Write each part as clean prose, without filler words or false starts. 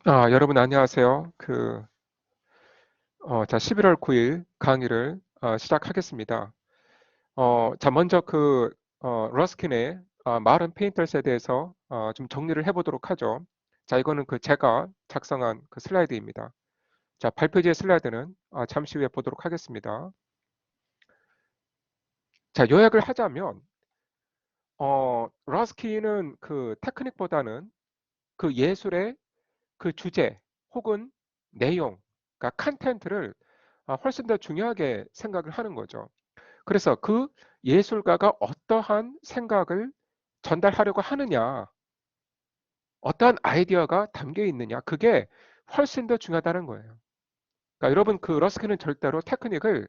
여러분 안녕하세요. 자, 11월 9일 강의를 시작하겠습니다. 자, 먼저 러스킨의 마른 페인터스에 대해서 좀 정리를 해보도록 하죠. 자, 이거는 제가 작성한 그 슬라이드입니다. 자, 발표지의 슬라이드는 잠시 후에 보도록 하겠습니다. 자, 요약을 하자면, 러스킨은 그 테크닉보다는 그 예술의 그 주제 혹은 내용, 그러니까 컨텐츠를 훨씬 더 중요하게 생각을 하는 거죠. 그래서 그 예술가가 어떠한 생각을 전달하려고 하느냐, 어떠한 아이디어가 담겨 있느냐, 그게 훨씬 더 중요하다는 거예요. 그러니까 여러분 그 러스킨은 절대로 테크닉을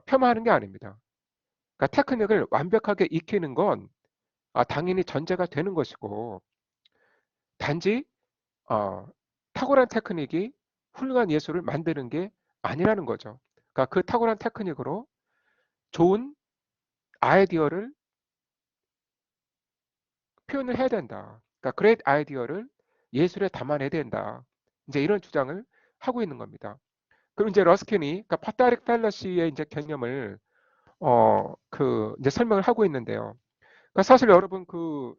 폄하하는 게 아닙니다. 그러니까 테크닉을 완벽하게 익히는 건 당연히 전제가 되는 것이고, 단지 어, 탁월한 테크닉이 훌륭한 예술을 만드는 게 아니라는 거죠. 그러니까 그 탁월한 테크닉으로 좋은 아이디어를 표현을 해야 된다. 그러니까 그레이트 아이디어를 예술에 담아내야 된다. 이제 이런 주장을 하고 있는 겁니다. 그럼 이제 러스킨이 그러니까 파타릭 팰러시의 이제 개념을 이제 설명을 하고 있는데요. 그러니까 사실 여러분 그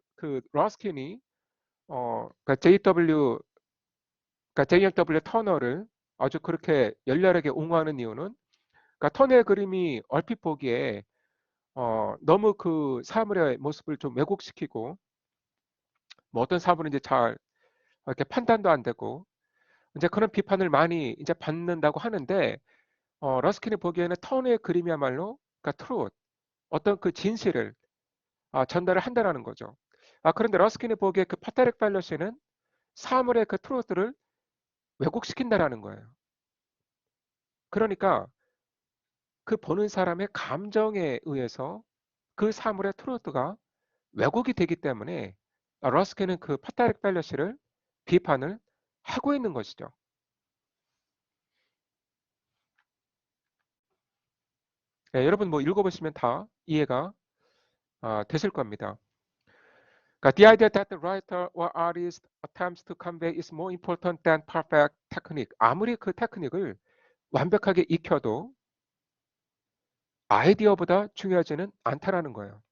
러스킨이 그러니까 JW 터너를 아주 그렇게 열렬하게 옹호하는 이유는 그러니까 터너의 그림이 얼핏 보기에 너무 그 사물의 모습을 좀 왜곡시키고 뭐 어떤 사물인지 잘 이렇게 판단도 안 되고 이제 그런 비판을 많이 이제 받는다고 하는데 러스킨이 보기에는 터너의 그림이야말로 그러니까 트루 어떤 그 진실을 전달을 한다라는 거죠. 그런데 러스킨이 보기에 그 파타릭 팰러시는 사물의 그 트루트를 왜곡시킨다라는 거예요. 그러니까 그 보는 사람의 감정에 의해서 그 사물의 트루트가 왜곡이 되기 때문에 러스킨은 그 파타릭 팰러시를 비판을 하고 있는 것이죠. 네, 여러분 뭐 읽어보시면 다 이해가 되실 겁니다. 그러니까 the idea that the writer or artist attempts to convey is more important than perfect technique. 아무리 그 테크닉을 완벽하게 익혀도 아이디어보다 중요하지는 않다라는 거예요.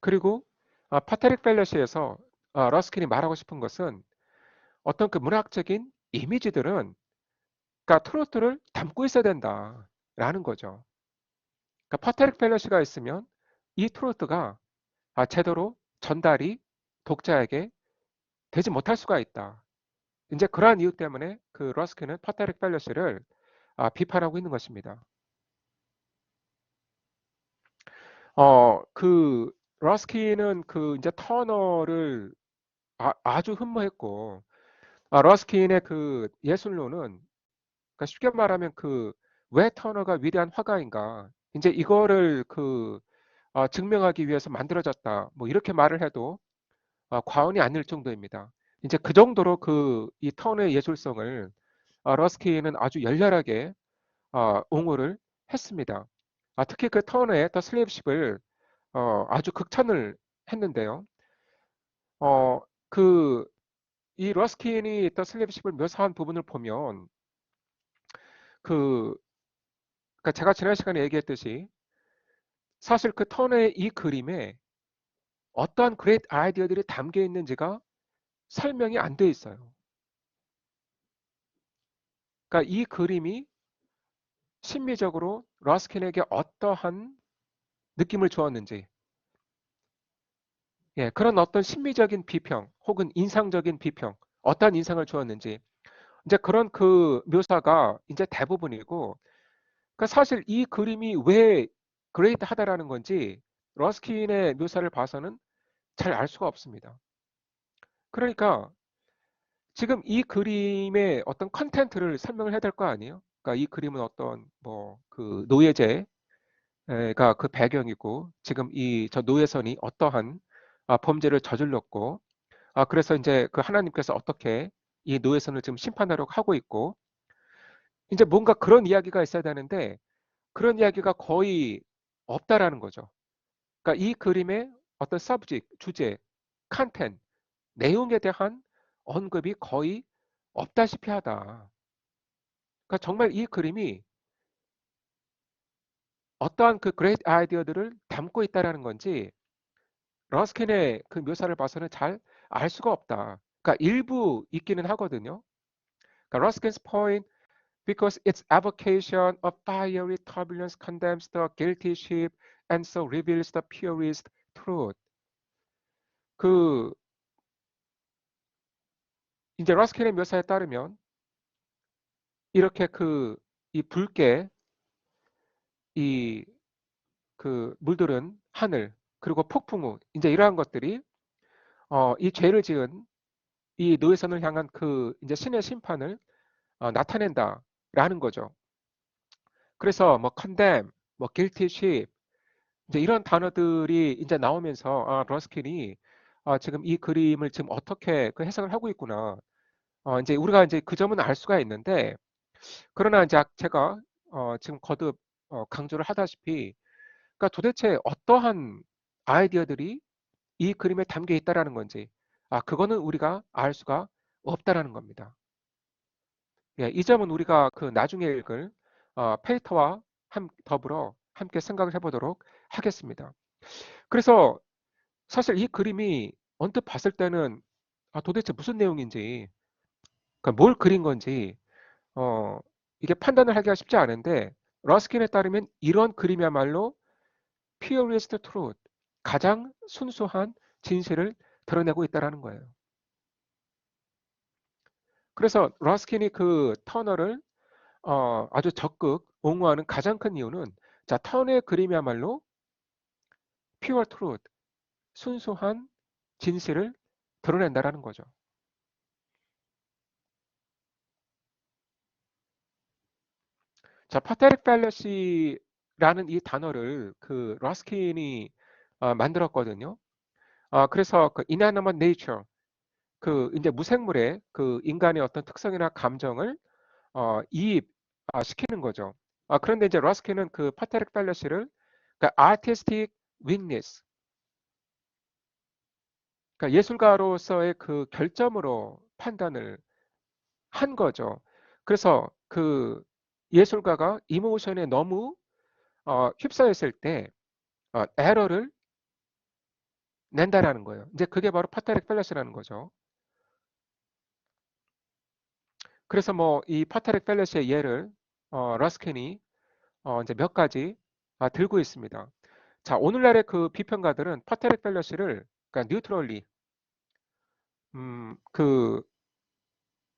그리고 파테릭 펠러시에서 러스킨이 말하고 싶은 것은 어떤 그 문학적인 이미지들은 그러니까 트로트를 담고 있어야 된다라는 거죠. 그러니까 파테릭 펠러시가 있으면 이 트로트가 제대로 전달이 독자에게 되지 못할 수가 있다. 이제 그러한 이유 때문에 그 러스킨은 파타릭 팰러시를 비판하고 있는 것입니다. 그 러스킨은 그 이제 터너를 아주 흠모했고, 러스킨의 그 예술로는 그러니까 쉽게 말하면 그 왜 터너가 위대한 화가인가, 이제 이거를 증명하기 위해서 만들어졌다. 뭐 이렇게 말을 해도 과언이 아닐 정도입니다. 이제 그 정도로 이 터너의 예술성을 러스킨은 아주 열렬하게 옹호를 했습니다. 특히 그 터너의 더 슬레이브십을 아주 극찬을 했는데요. 어, 그, 이 러스킨이 더 슬레이브십을 묘사한 부분을 보면 그, 그러니까 제가 지난 시간에 얘기했듯이 사실 그 터너의 이 그림에 어떠한 그레이트 아이디어들이 담겨 있는지가 설명이 안 돼 있어요. 그러니까 이 그림이 심미적으로 러스킨에게 어떠한 느낌을 주었는지, 예, 그런 어떤 심미적인 비평 혹은 인상적인 비평, 어떠한 인상을 주었는지, 이제 그런 그 묘사가 이제 대부분이고, 그러니까 사실 이 그림이 왜 그레이트하다라는 건지 러스킨의 묘사를 봐서는 잘 알 수가 없습니다. 그러니까 지금 이 그림의 어떤 컨텐츠를 설명을 해야 될 거 아니에요? 그러니까 이 그림은 어떤 뭐 그 노예제가 그 배경이고 지금 이 저 노예선이 어떠한 범죄를 저질렀고 그래서 이제 그 하나님께서 어떻게 이 노예선을 지금 심판하려고 하고 있고 이제 뭔가 그런 이야기가 있어야 되는데 그런 이야기가 거의 없다라는 거죠. 그러니까 이 그림의 어떤 서브젝트, 주제, 컨텐츠 내용에 대한 언급이 거의 없다시피 하다. 그러니까 정말 이 그림이 어떠한 그 그레이트 아이디어들을 담고 있다라는 건지 러스킨의 그 묘사를 봐서는 잘 알 수가 없다. 그러니까 일부 있기는 하거든요. 그러니까 Ruskin's point because its avocation of fiery turbulence condemns the guilty ship and so reveals the purest truth. 그 이제 러스킨의 묘사에 따르면 이렇게 그 이 붉게 이 그 물들은 하늘 그리고 폭풍우 이제 이러한 것들이 이 죄를 지은 이 노예선을 향한 그 이제 신의 심판을 나타낸다라는 거죠. 그래서 뭐 condemn, 뭐 guilty ship 이제 이런 단어들이 이제 나오면서 러스킨이 지금 이 그림을 지금 어떻게 그 해석을 하고 있구나. 이제 우리가 이제 그 점은 알 수가 있는데 그러나 이제 제가 지금 거듭 강조를 하다시피 그러니까 도대체 어떠한 아이디어들이 이 그림에 담겨 있다라는 건지 그거는 우리가 알 수가 없다라는 겁니다. 예, 이 점은 우리가 그 나중에 읽을 페이터와 더불어 함께 생각을 해보도록 하겠습니다. 그래서 사실 이 그림이 언뜻 봤을 때는 도대체 무슨 내용인지, 그러니까 뭘 그린 건지 어, 이게 판단을 하기가 쉽지 않은데 러스킨에 따르면 이런 그림이야말로 purest truth, 가장 순수한 진실을 드러내고 있다는 거예요. 그래서 러스킨이 그 터널을 아주 적극 옹호하는 가장 큰 이유는 자, 터널의 그림이야말로 pure truth, 순수한 진실을 드러낸다라는 거죠. 자, 파테릭 팰러시라는 이 단어를 그 러스킨이 만들었거든요. 그래서 그 inanimate nature, 그 이제 무생물의 그 인간의 어떤 특성이나 감정을 이입 시키는 거죠. 그런데 이제 러스킨은 그 파테릭 팰러시를 그러니까 artistic weakness, 그러니까 예술가로서의 그 결점으로 판단을 한 거죠. 그래서 그 예술가가 이모션에 너무 휩싸였을 때 에러를 낸다라는 거예요. 이제 그게 바로 파타릭 팰러스라는 거죠. 그래서 뭐 이 파타릭 팰러스의 예를 러스킨이 이제 몇 가지 들고 있습니다. 자, 오늘날의 그 비평가들은 파타릭 팰러스를 그러니까 뉴트럴리 그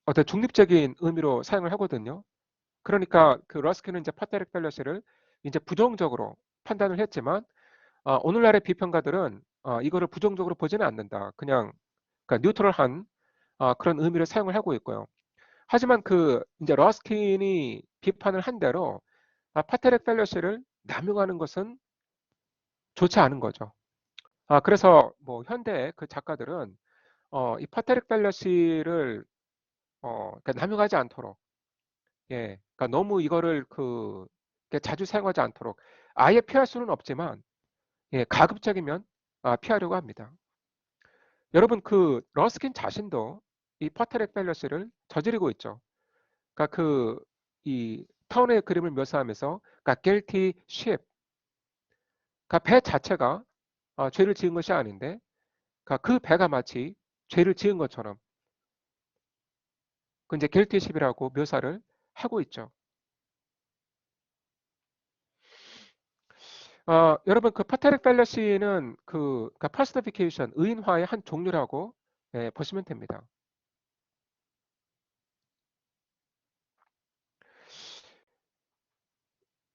어떤 중립적인 의미로 사용을 하거든요. 그러니까 그 러스킨은 이제 파타릭 팰러스를 이제 부정적으로 판단을 했지만 오늘날의 비평가들은 이거를 부정적으로 보지는 않는다. 그냥 그러니까 뉴트럴한 그런 의미를 사용을 하고 있고요. 하지만 그 이제 러스킨이 비판을 한 대로 파테렉 팰러시를 남용하는 것은 좋지 않은 거죠. 그래서 뭐 현대 그 작가들은 이 파테렉 팰러시를 그러니까 남용하지 않도록, 예, 그러니까 너무 이거를 그 자주 사용하지 않도록 아예 피할 수는 없지만 예, 가급적이면 피하려고 합니다. 여러분 그 러스킨 자신도 이 파테렉 팰러시를 저지르고 있죠. 그러니까 그 이 타운의 그림을 묘사하면서 그러니까 guilty ship, 그러니까 배 자체가 죄를 지은 것이 아닌데 그러니까 그 배가 마치 죄를 지은 것처럼 그 이제 guilty ship이라고 묘사를 하고 있죠. 여러분 그 파테릭 팰러시는 그 그러니까 파스티피케이션 의인화의 한 종류라고 예, 보시면 됩니다.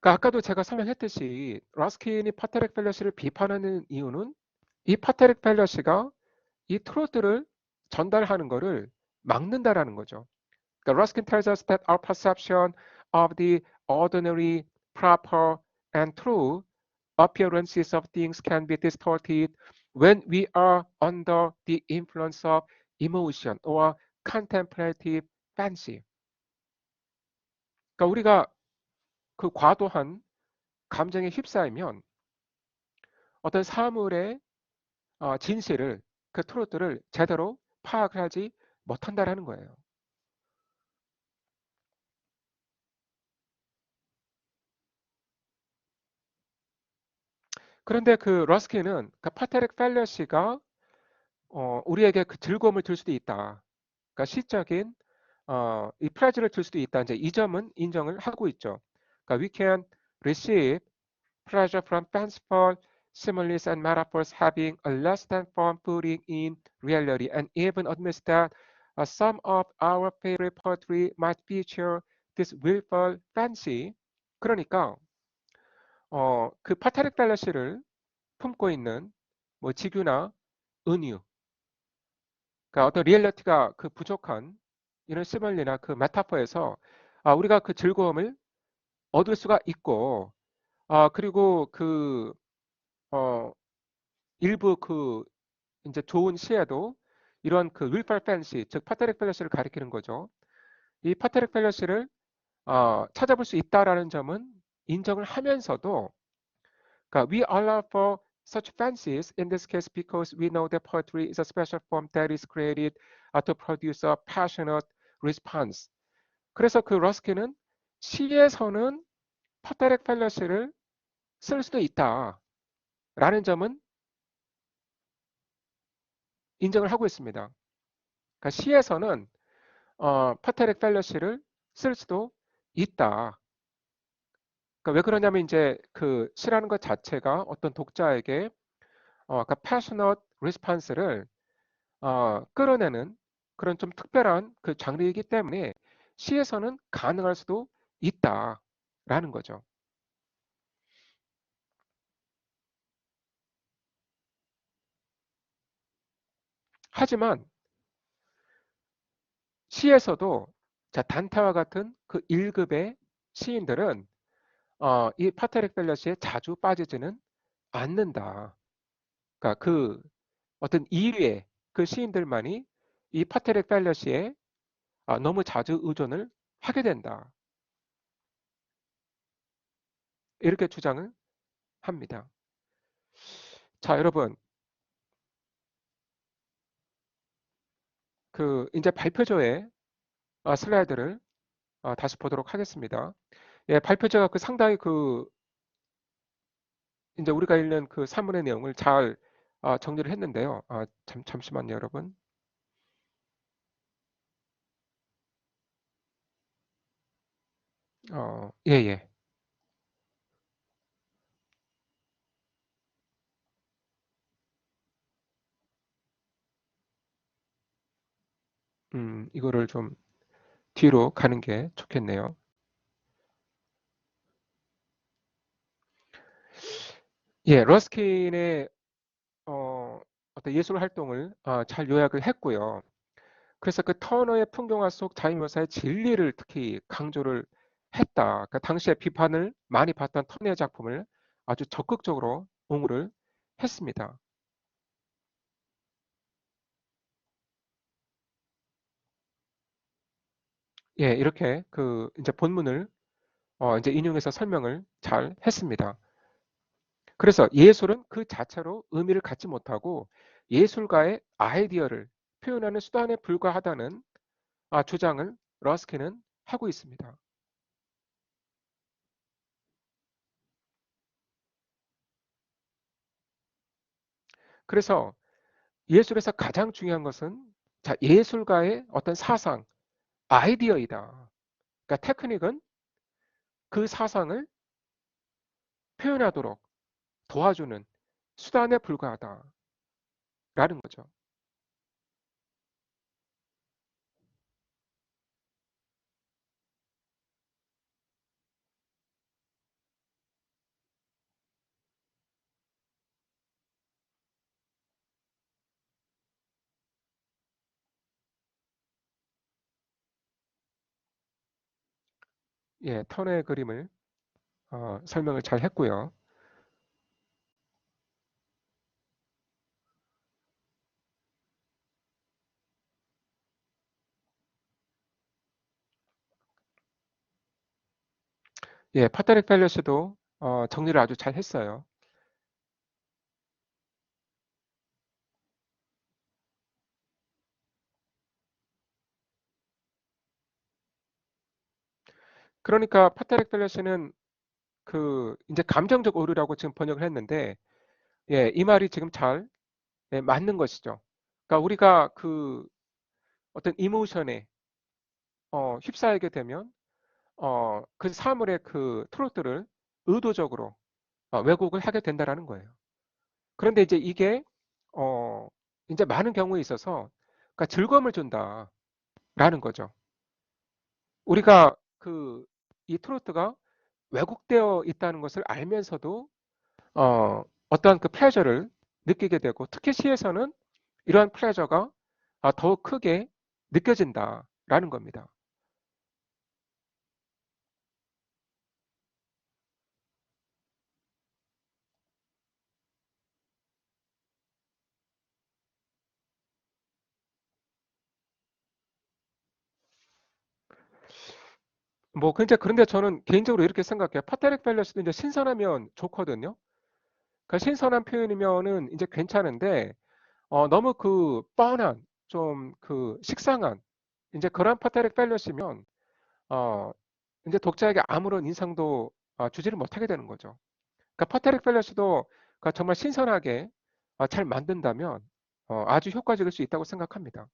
그러니까 아까도 제가 설명했듯이 러스킨이 파테릭 팰러시를 비판하는 이유는 이 파테릭 팰러시가 이 트로트를 전달하는 거를 막는다라는 거죠. 그러니까 Ruskin tells us that our perception of the ordinary, proper, and true appearances of things can be distorted when we are under the influence of emotion or contemplative fancy. 그러니까 우리가 그 과도한 감정에 휩싸이면 어떤 사물의 진실을 그 트로트를 제대로 파악을 하지 못한다라는 거예요. 그런데 그 러스키는 그 파테릭 펠러시가 우리에게 그 즐거움을 줄 수도 있다. 그러니까 시적인 이 플레저를 줄 수도 있다. 이제 이 점은 인정을 하고 있죠. 그러니까 we can receive pleasure from fanciful similes and metaphors having a less than firm footing in reality, and even admits that some of our favorite poetry might feature this willful fancy. 그러니까 그 파테릭 펠러시를 품고 있는 뭐 직유나 은유, 그러니까 어떤 리얼리티가 그 부족한 이런 시멀리나 그 메타포에서 우리가 그 즐거움을 얻을 수가 있고, 그리고 그 어, 일부 그 이제 좋은 시에도 이런 그 윌펄 팬시, 즉 파테릭 펠러시를 가리키는 거죠. 이 파테릭 펠러시를 찾아볼 수 있다라는 점은 인정을 하면서도, 그러니까 we allow for such fancies in this case because we know that poetry is a special form that is created to produce a passionate response. 그래서 그 러스키는 시에서는 파테릭 펠러시를 쓸 수도 있다라는 점은 인정을 하고 있습니다. 그러니까 시에서는 파테릭 펠러시를 쓸 수도 있다. 그러니까 왜 그러냐면 이제 그 시라는 것 자체가 어떤 독자에게 그러니까 passionate response를 끌어내는 그런 좀 특별한 그 장르이기 때문에 시에서는 가능할 수도 있다라는 거죠. 하지만 시에서도 자 단테와 같은 그 1급의 시인들은 이 파테릭 펠러시에 자주 빠지지는 않는다. 그러니까 그 어떤 2위의 그 시인들만이 이 파테릭 펠러시에 너무 자주 의존을 하게 된다. 이렇게 주장을 합니다. 자, 여러분, 그 이제 발표조의 슬라이드를 다시 보도록 하겠습니다. 예, 발표자가 그 상당히 그 이제 우리가 읽는 그 사문의 내용을 잘 정리를 했는데요. 잠시만요, 여러분. 예, 예. 이거를 좀 뒤로 가는 게 좋겠네요. 예, 러스킨의 어떤 예술 활동을 잘 요약을 했고요. 그래서 그 터너의 풍경화 속 자유묘사의 진리를 특히 강조를 했다. 그러니까 당시에 비판을 많이 받던 터너의 작품을 아주 적극적으로 옹호를 했습니다. 예, 이렇게 그 이제 본문을 이제 인용해서 설명을 잘 했습니다. 그래서 예술은 그 자체로 의미를 갖지 못하고 예술가의 아이디어를 표현하는 수단에 불과하다는 주장을 러스키는 하고 있습니다. 그래서 예술에서 가장 중요한 것은 자, 예술가의 어떤 사상, 아이디어이다. 그러니까 테크닉은 그 사상을 표현하도록 도와주는 수단에 불과하다라는 거죠. 예, 턴의 그림을 설명을 잘 했고요. 예, 파트릭 펠러스도 정리를 아주 잘 했어요. 그러니까 파테렉 펠레시는 그 이제 감정적 오류라고 지금 번역을 했는데, 예, 이 말이 지금 잘 예, 맞는 것이죠. 그러니까 우리가 그 어떤 이모션에 휩싸이게 되면 그 사물의 그 트로트를 의도적으로 왜곡을 하게 된다라는 거예요. 그런데 이제 이게 어, 이제 많은 경우에 있어서 그러니까 즐거움을 준다라는 거죠. 우리가 그 이 트로트가 왜곡되어 있다는 것을 알면서도 어떠한 그 플레저를 느끼게 되고, 특히 시에서는 이러한 플레저가 더욱 크게 느껴진다라는 겁니다. 뭐 근데 그런데 저는 개인적으로 이렇게 생각해요. 파테릭 밸러스도 이제 신선하면 좋거든요. 그러니까 신선한 표현이면은 이제 괜찮은데 너무 그 뻔한 좀 그 식상한 이제 그런 파테릭 밸러스면 어 이제 독자에게 아무런 인상도 주지를 못하게 되는 거죠. 그러니까 파테릭 밸러스도 그러니까 정말 신선하게 잘 만든다면 아주 효과적일 수 있다고 생각합니다.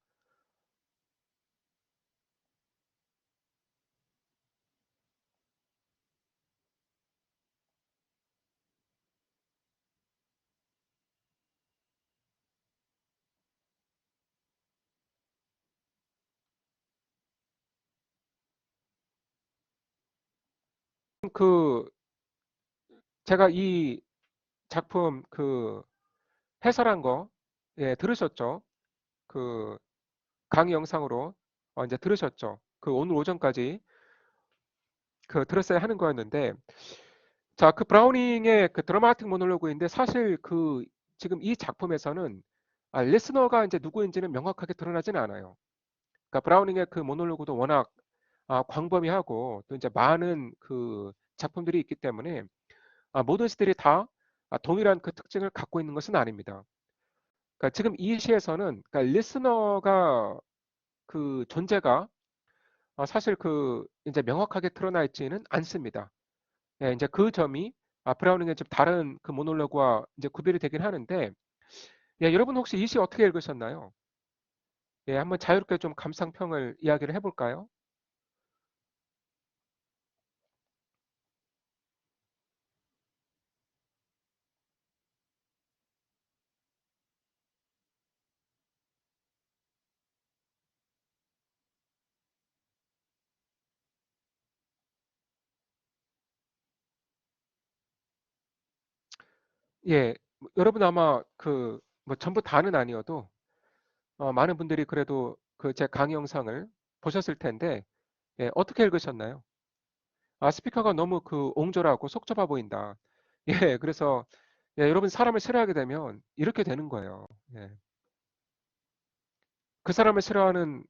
그 제가 이 작품 그 해설한 거 예, 들으셨죠? 그 강의 영상으로 이제 들으셨죠? 그 오늘 오전까지 그 들었어야 하는 거였는데, 자, 그 브라우닝의 그 드라마틱 모놀로그인데 사실 그 지금 이 작품에서는 리스너가 이제 누구인지는 명확하게 드러나지는 않아요. 그러니까 브라우닝의 그 모놀로그도 워낙 광범위하고 또 이제 많은 그 작품들이 있기 때문에 모든 시들이 다 동일한 그 특징을 갖고 있는 것은 아닙니다. 그러니까 지금 이 시에서는 그러니까 리스너가 그 존재가 사실 그 이제 명확하게 드러나 있지는 않습니다. 예, 이제 그 점이 브라우닝의 좀 다른 그 모놀로그와 이제 구별이 되긴 하는데, 예, 여러분 혹시 이 시 어떻게 읽으셨나요? 예, 한번 자유롭게 좀 감상평을 이야기를 해볼까요? 예, 여러분 아마 그 뭐 전부 다는 아니어도 많은 분들이 그래도 그 제 강의 영상을 보셨을 텐데, 예, 어떻게 읽으셨나요? 스피커가 너무 그 옹졸하고 속 좁아 보인다. 예, 그래서 예, 여러분 사람을 싫어하게 되면 이렇게 되는 거예요. 예. 그 사람을 싫어하는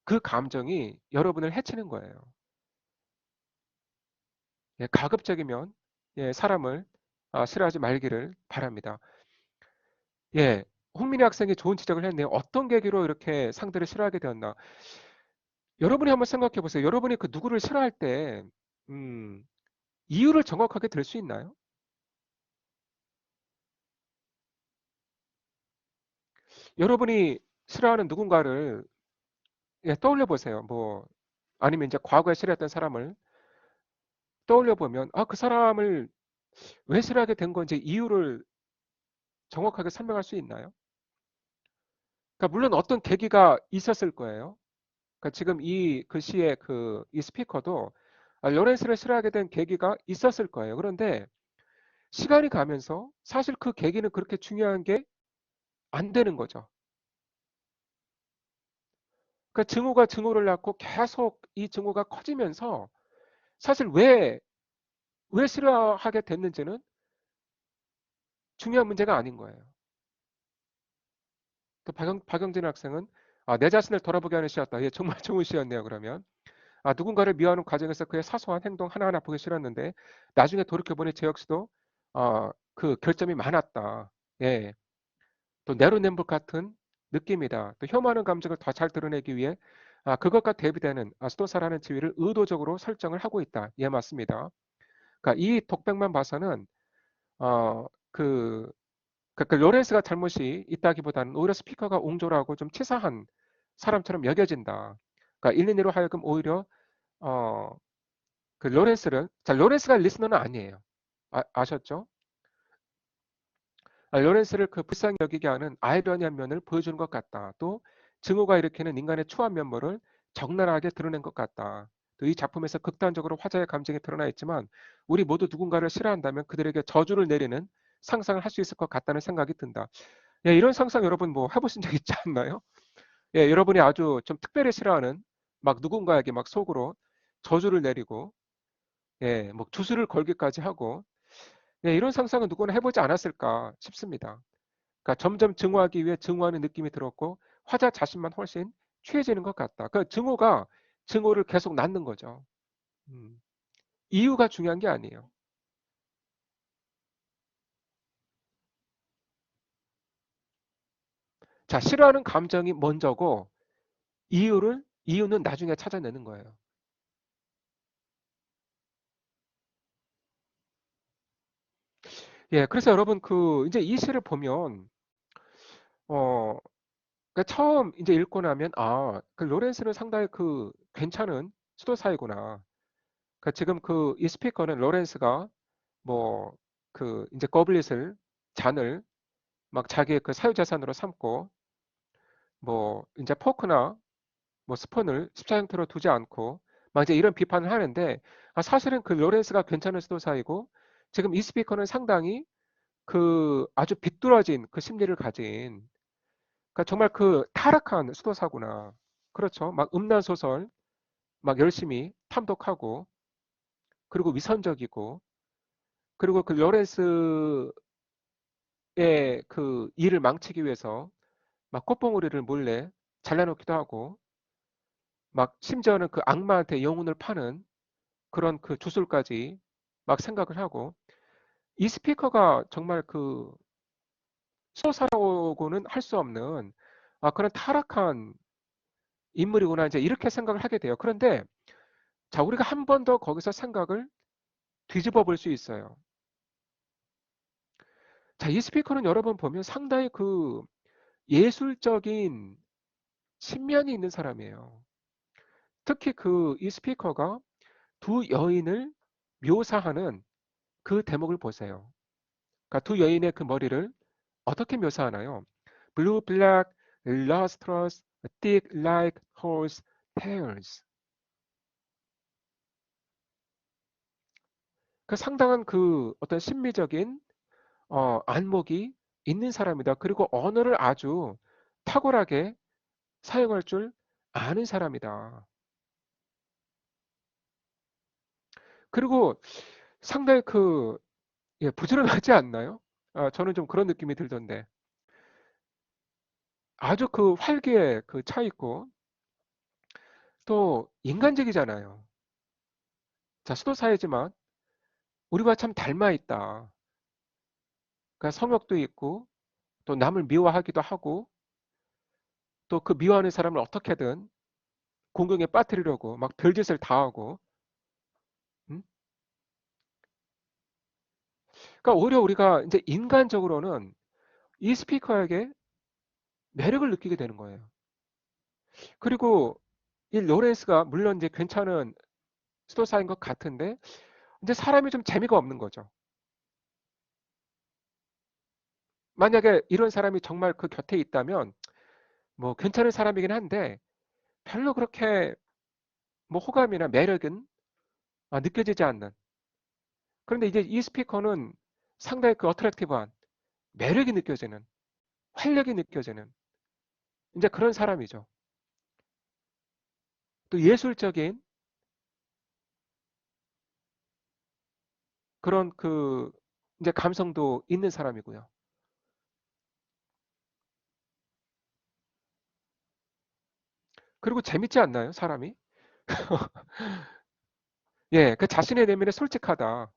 그 감정이 여러분을 해치는 거예요. 예, 가급적이면 예, 사람을 싫어하지 말기를 바랍니다. 예, 홍민희 학생이 좋은 지적을 했네요. 어떤 계기로 이렇게 상대를 싫어하게 되었나? 여러분이 한번 생각해 보세요. 여러분이 그 누구를 싫어할 때 음, 이유를 정확하게 들 수 있나요? 여러분이 싫어하는 누군가를 예, 떠올려 보세요. 뭐 아니면 이제 과거에 싫어했던 사람을 떠올려 보면 그 사람을 왜 싫어하게 된 건지 이유를 정확하게 설명할 수 있나요? 그러니까 물론 어떤 계기가 있었을 거예요. 그러니까 지금 이 글씨의 그 이 스피커도 로렌스를 싫어하게 된 계기가 있었을 거예요. 그런데 시간이 가면서 사실 그 계기는 그렇게 중요한 게 안 되는 거죠. 그러니까 증오가 증오를 낳고 계속 이 증오가 커지면서 사실 왜 싫어하게 됐는지는 중요한 문제가 아닌 거예요. 또 박영진 학생은 내 자신을 돌아보게 하는 시였다. 예, 정말 좋은 시였네요. 그러면 누군가를 미워하는 과정에서 그의 사소한 행동 하나하나 보기 싫었는데 나중에 돌이켜보니 제 역시도 그 결점이 많았다. 예, 또 내로냄불 같은 느낌이다. 또 혐오하는 감정을 더 잘 드러내기 위해 그것과 대비되는 수도사라는 지위를 의도적으로 설정을 하고 있다. 예, 맞습니다. 그러니까 이 독백만 봐서는 어, 그, 그 로렌스가 잘못이 있다기보다는 오히려 스피커가 옹졸하고 좀 치사한 사람처럼 여겨진다. 그러니까 112로 하여금 오히려 어, 그 로렌스를, 자, 로렌스가 리스너는 아니에요. 아셨죠? 로렌스를 그 불쌍히 여기게 하는 아이러니한 면을 보여주는 것 같다. 또 증오가 일으키는 인간의 추한 면모를 적나라하게 드러낸 것 같다. 또 이 작품에서 극단적으로 화자의 감정이 드러나 있지만 우리 모두 누군가를 싫어한다면 그들에게 저주를 내리는 상상을 할 수 있을 것 같다는 생각이 든다. 예, 이런 상상 여러분 뭐 해보신 적 있지 않나요? 예, 여러분이 아주 좀 특별히 싫어하는 막 누군가에게 막 속으로 저주를 내리고 예, 뭐 주술을 걸기까지 하고 예, 이런 상상은 누구나 해보지 않았을까 싶습니다. 그러니까 점점 증오하기 위해 증오하는 느낌이 들었고 화자 자신만 훨씬 취해지는 것 같다. 그 증오가 증오를 계속 낳는 거죠. 음, 이유가 중요한 게 아니에요. 자, 싫어하는 감정이 먼저고 이유는 나중에 찾아내는 거예요. 예, 그래서 여러분 그 이제 이 시를 보면 어, 그러니까 처음 이제 읽고 나면 그 로렌스는 상당히 그 괜찮은 수도사이구나. 그러니까 지금 그 이 스피커는 로렌스가 뭐 그 이제 거블릿을 잔을 막 자기의 그 사유재산으로 삼고 뭐 이제 포크나 뭐 스푼을 십자 형태로 두지 않고 막 이제 이런 비판을 하는데 사실은 그 로렌스가 괜찮은 수도사이고 지금 이 스피커는 상당히 그 아주 비뚤어진 그 심리를 가진 그러니까 정말 그 타락한 수도사구나. 그렇죠. 막 음란 소설 막 열심히 탐독하고 그리고 위선적이고 그리고 그 로렌스의 그 일을 망치기 위해서 막 꽃봉오리를 몰래 잘라놓기도 하고 막 심지어는 그 악마한테 영혼을 파는 그런 그 주술까지 막 생각을 하고 이 스피커가 정말 그 수호사라고는 할 수 없는 그런 타락한 인물이구나 이제 이렇게 생각을 하게 돼요. 그런데 자 우리가 한 번 더 거기서 생각을 뒤집어 볼 수 있어요. 자, 이 스피커는 여러분 보면 상당히 그 예술적인 신면이 있는 사람이에요. 특히 그 이 스피커가 두 여인을 묘사하는 그 대목을 보세요. 그러니까 두 여인의 그 머리를 어떻게 묘사하나요? Blue, black, lustrous, thick like horse tails. 그 상당한 그 어떤 심미적인 안목이 있는 사람이다. 그리고 언어를 아주 탁월하게 사용할 줄 아는 사람이다. 그리고 상당히 그 예, 부지런하지 않나요? 저는 좀 그런 느낌이 들던데 아주 그 활기에 그 차 있고 또 인간적이잖아요. 자, 수도사회지만 우리와 참 닮아 있다. 그러니까 성욕도 있고 또 남을 미워하기도 하고 또 그 미워하는 사람을 어떻게든 공경에 빠뜨리려고 막 별짓을 다 하고 음? 그러니까 오히려 우리가 이제 인간적으로는 이 스피커에게 매력을 느끼게 되는 거예요. 그리고 이 로렌스가 물론 이제 괜찮은 수도사인 것 같은데 이제 사람이 좀 재미가 없는 거죠. 만약에 이런 사람이 정말 그 곁에 있다면 뭐 괜찮은 사람이긴 한데 별로 그렇게 뭐 호감이나 매력은 느껴지지 않는. 그런데 이제 이 스피커는 상당히 그 어트랙티브한 매력이 느껴지는, 활력이 느껴지는 이제 그런 사람이죠. 또 예술적인 그런 그 이제 감성도 있는 사람이고요. 그리고 재밌지 않나요, 사람이? 예, 그 자신의 내면에 솔직하다.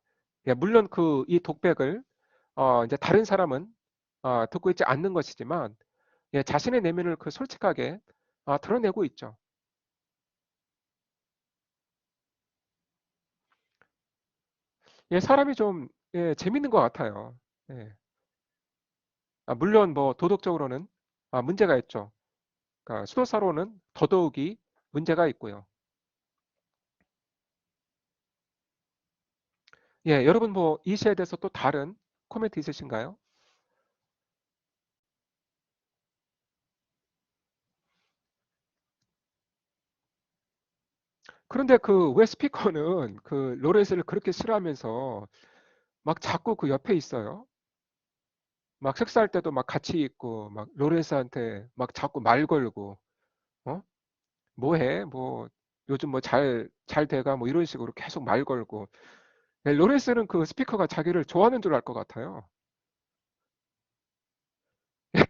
예, 물론 그 이 독백을 이제 다른 사람은 듣고 있지 않는 것이지만 예, 자신의 내면을 그 솔직하게 드러내고 있죠. 예, 사람이 좀 예, 재밌는 것 같아요. 예. 물론 뭐 도덕적으로는 문제가 있죠. 그러니까 수도사로는 더더욱이 문제가 있고요. 예, 여러분 뭐 이 시에 대해서 또 다른 코멘트 있으신가요? 그런데 그 왜 스피커는 그 로렌스를 그렇게 싫어하면서 막 자꾸 그 옆에 있어요? 막 식사할 때도 막 같이 있고 막 로렌스한테 막 자꾸 말 걸고 어? 뭐 해? 뭐 요즘 뭐 잘 돼가 뭐 이런 식으로 계속 말 걸고 네, 로렌스는 그 스피커가 자기를 좋아하는 줄 알 것 같아요.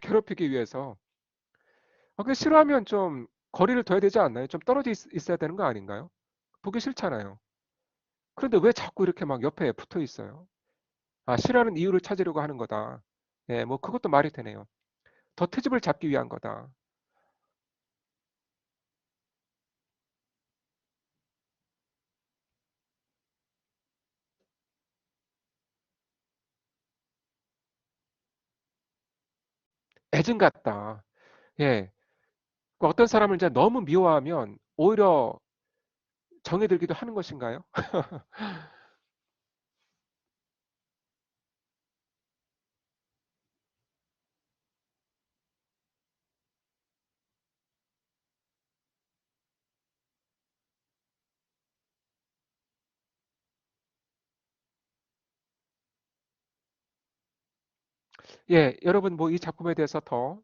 괴롭히기 위해서. 그 싫어하면 좀 거리를 둬야 되지 않나요? 좀 떨어져 있어야 되는 거 아닌가요? 보기 싫잖아요. 그런데 왜 자꾸 이렇게 막 옆에 붙어 있어요? 싫어하는 이유를 찾으려고 하는 거다. 예, 뭐 그것도 말이 되네요. 더 트집을 잡기 위한 거다. 애증 같다. 예. 그 어떤 사람을 이제 너무 미워하면 오히려 정이 들기도 하는 것인가요? 예, 여러분 뭐 이 작품에 대해서 더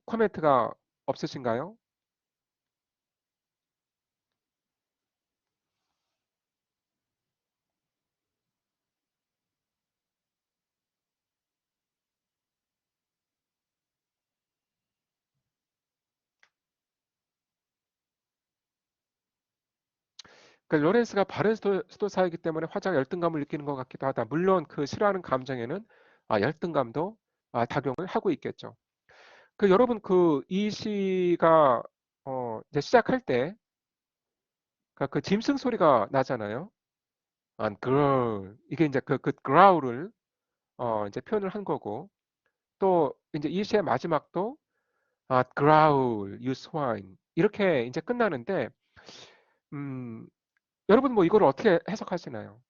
코멘트가 없으신가요? 로렌스가 바른 수도사이기 때문에 화자가 열등감을 느끼는 것 같기도 하다. 물론 그 싫어하는 감정에는 열등감도 작용을 하고 있겠죠. 여러분 그 이 시가 이제 시작할 때 그 짐승 소리가 나잖아요. 이게 이제 그 growl을 이제 표현을 한 거고 또 이제 이 시의 마지막도 growl, you swine 이렇게 이제 끝나는데 음, 여러분 뭐 이걸 어떻게 해석하시나요?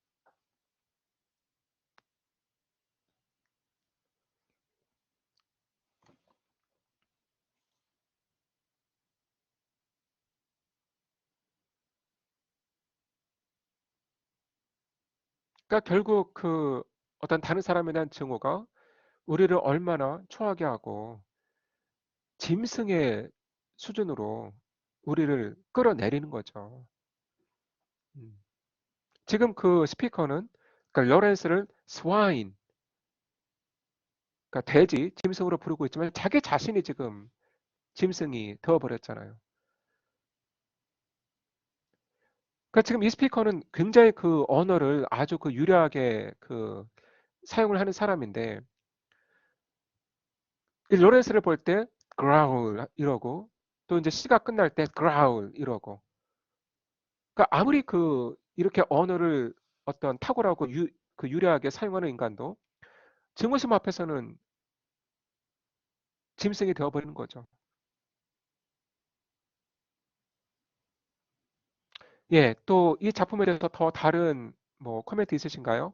그러니까 결국 그 어떤 다른 사람에 대한 증오가 우리를 얼마나 초라하게 하고 짐승의 수준으로 우리를 끌어내리는 거죠. 음. 지금 그 스피커는 그러니까 러렌스를 swine, 그러니까 돼지, 짐승으로 부르고 있지만 자기 자신이 지금 짐승이 되어버렸잖아요. 그러니까 지금 이 스피커는 굉장히 그 언어를 아주 그 유려하게 그 사용을 하는 사람인데 이 로렌스를 볼 때 growl 이러고 또 이제 시가 끝날 때 growl 이러고 그러니까 아무리 그 이렇게 언어를 어떤 탁월하고 그 유려하게 사용하는 인간도 증오심 앞에서는 짐승이 되어버리는 거죠. 예, 또 이 작품에 대해서 더 다른 뭐 코멘트 있으신가요?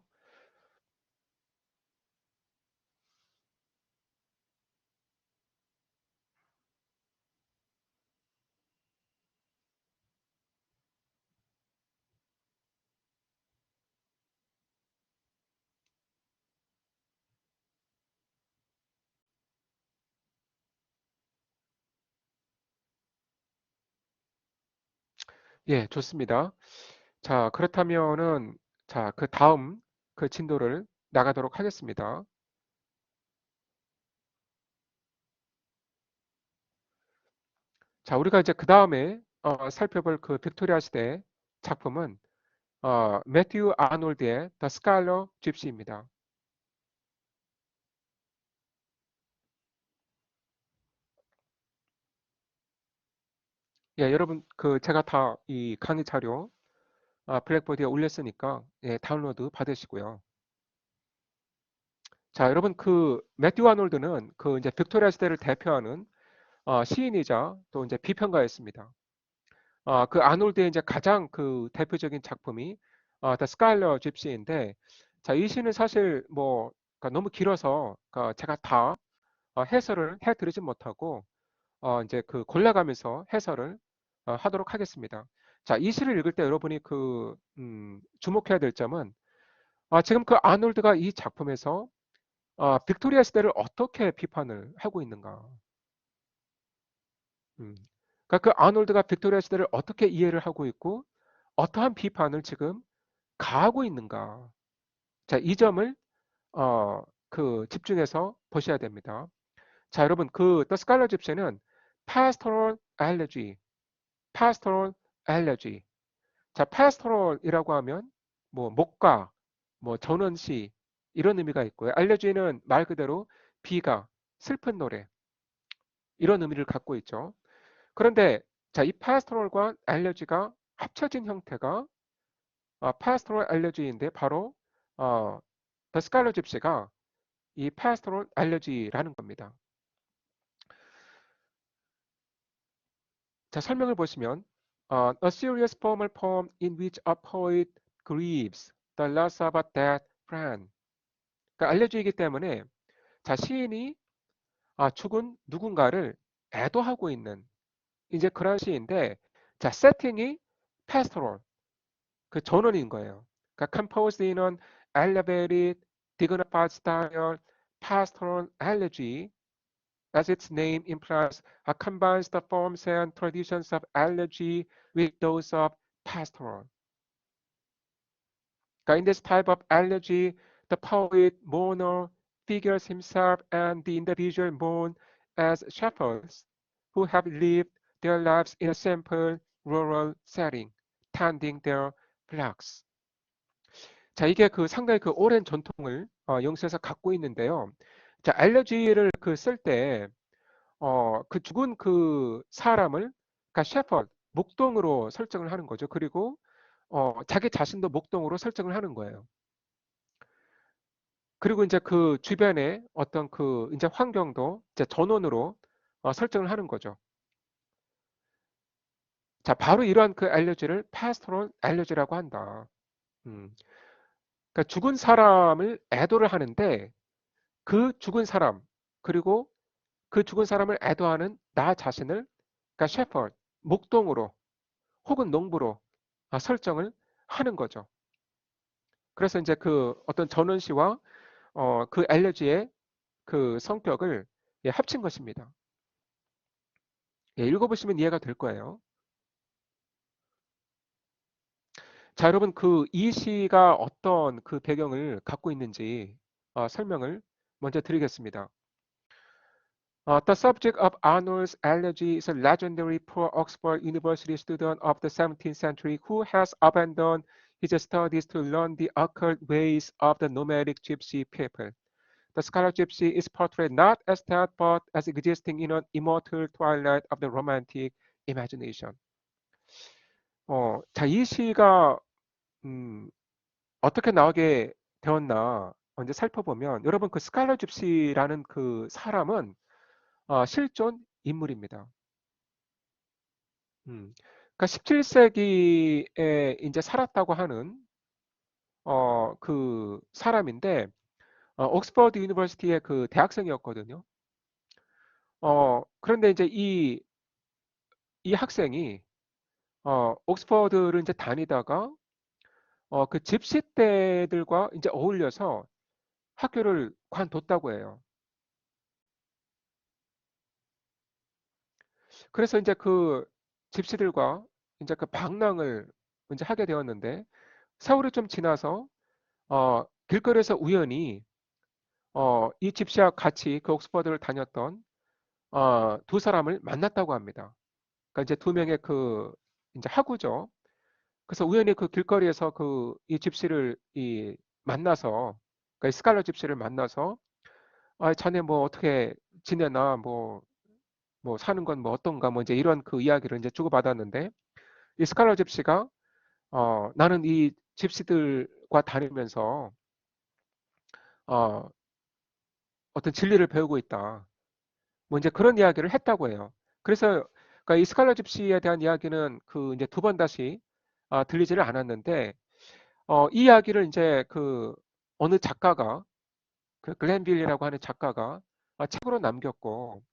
예, 좋습니다. 자, 그렇다면은 자, 그 다음 그 진도를 나가도록 하겠습니다. 자, 우리가 이제 그 다음에 살펴볼 그 빅토리아 시대 작품은 매튜 아놀드의 The Scarlet Gypsy입니다. 예, 여러분 그 제가 다 이 강의 자료 블랙보디에 올렸으니까 예, 다운로드 받으시고요. 자, 여러분 그 매튜 아놀드는 그 이제 빅토리아 시대를 대표하는 시인이자 또 이제 비평가였습니다. 그 아놀드의 이제 가장 그 대표적인 작품이 The Scarlet Gypsy인데, 자, 이 시는 사실 뭐 그러니까 너무 길어서 그러니까 제가 다 해설을 해드리진 못하고 이제 그 골라가면서 해설을 하도록 하겠습니다. 자, 이 시를 읽을 때 여러분이 그 주목해야 될 점은 지금 그 아놀드가 이 작품에서 빅토리아 시대를 어떻게 비판을 하고 있는가. 음. 그러니까 그 아놀드가 빅토리아 시대를 어떻게 이해를 하고 있고 어떠한 비판을 지금 가하고 있는가. 자, 이 점을 어, 그 집중해서 보셔야 됩니다. 자, 여러분 그 The Scholar Gypsy는 Pastoral Elegy, Pastoral Elegy. 자, pastoral이라고 하면 뭐 목가, 뭐 전원시 이런 의미가 있고요. Elegy는 말 그대로 비가, 슬픈 노래 이런 의미를 갖고 있죠. 그런데 자, 이 pastoral과 elegy가 합쳐진 형태가 pastoral elegy인데 바로 어, The Scholar Gypsy가 이 pastoral elegy라는 겁니다. 자, 설명을 보시면 a serious formal poem in which a poet grieves the loss of a dead friend. 그러니까 알려주이기 때문에 자, 시인이 죽은 누군가를 애도하고 있는 이제 그런 시인데 자, 세팅이 pastoral, 그 전원인 거예요. 그러니까 composed in an elevated, dignified style, pastoral elegy, as its name implies, combines the forms and traditions of elegy with those of pastoral. In this type of elegy, the poet mourner figures himself and the individual mourned as shepherds who have lived their lives in a simple rural setting, tending their flocks. 자, 이게 그 상당히 그 오랜 전통을 영수에서 갖고 있는데요. 자, 엘레지를 그 쓸 때, 그 죽은 그 사람을, 그러니까 셰퍼드, 목동으로 설정을 하는 거죠. 그리고 자기 자신도 목동으로 설정을 하는 거예요. 그리고 이제 그 주변에 어떤 그 이제 환경도 이제 전원으로 설정을 하는 거죠. 자, 바로 이러한 그 알려지를 pastoral 알려지라고 한다. 음. 그러니까 죽은 사람을 애도를 하는데 그 죽은 사람 그리고 그 죽은 사람을 애도하는 나 자신을 그러니까 shepherd, 목동으로 혹은 농부로 설정을 하는 거죠. 그래서 이제 그 어떤 전원 씨와 그 알려지의 그 성격을 합친 것입니다. 읽어보시면 이해가 될 거예요. 자, 여러분 그 이 시가 어떤 그 배경을 갖고 있는지 설명을 먼저 드리겠습니다. The subject of Arnold's elegy is a legendary poor Oxford University student of the 17th century who has abandoned his studies to learn the occult ways of the nomadic gypsy people. The Scarlet Gypsy is portrayed not as that but as existing in an immortal twilight of the romantic imagination. 자, 이 시가 음, 어떻게 나오게 되었나 먼저 살펴보면 여러분 그 스칼렛 집시라는 그 사람은 실존 인물입니다. 그러니까 17세기에 이제 살았다고 하는 그 사람인데 옥스퍼드 유니버시티의 그 대학생이었거든요. 그런데 이제 이 학생이 옥스퍼드를 이제 다니다가 그 집시 때들과 이제 어울려서 학교를 관뒀다고 해요. 그래서 이제 그 집시들과 이제 그 방랑을 이제 하게 되었는데 세월이 좀 지나서 길거리에서 우연히 이 집시와 같이 그 옥스퍼드를 다녔던 두 사람을 만났다고 합니다. 그러니까 이제 두 명의 그 이제 학우죠. 그래서 우연히 그 길거리에서 그 이 집시를 만나서 그러니까 이 스칼러 집시를 만나서 자네 뭐 어떻게 지내나 뭐 사는 건 뭐 어떤가 뭐 이제 이런 그 이야기를 이제 주고받았는데 이 스칼러 집시가 나는 이 집시들과 다니면서 어, 어떤 진리를 배우고 있다. 뭐 이제 그런 이야기를 했다고 해요. 그래서 그러니까 이 스칼렛 집시에 대한 이야기는 그 이제 두 번 다시 들리지를 않았는데 이 이야기를 이제 그 어느 작가가 그 글렌빌이라고 하는 작가가 책으로 남겼고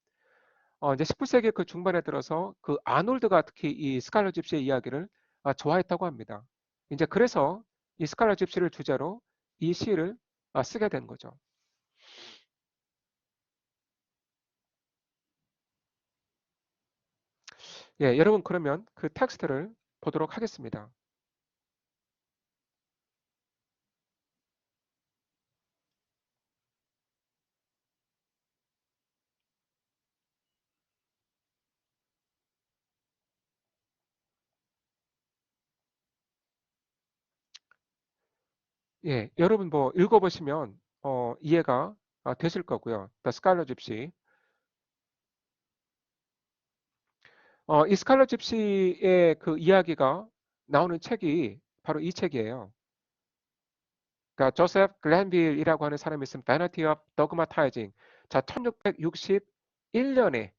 이제 19세기 그 중반에 들어서 그 아놀드가 특히 이 스칼렛 집시의 이야기를 좋아했다고 합니다. 이제 그래서 이 스칼렛 집시를 주제로 이 시를 쓰게 된 거죠. 예, 여러분 그러면 그 텍스트를 보도록 하겠습니다. 예, 여러분 뭐 읽어보시면 이해가 되실 거고요. The Scarlet Gypsy. 이 스칼렛 집시의 그 이야기가 나오는 책이 바로 이 책이에요. 그러니까 조셉 글렌빌이라고 하는 사람이 쓴 Vanity of Dogmatizing. 자, 1661년에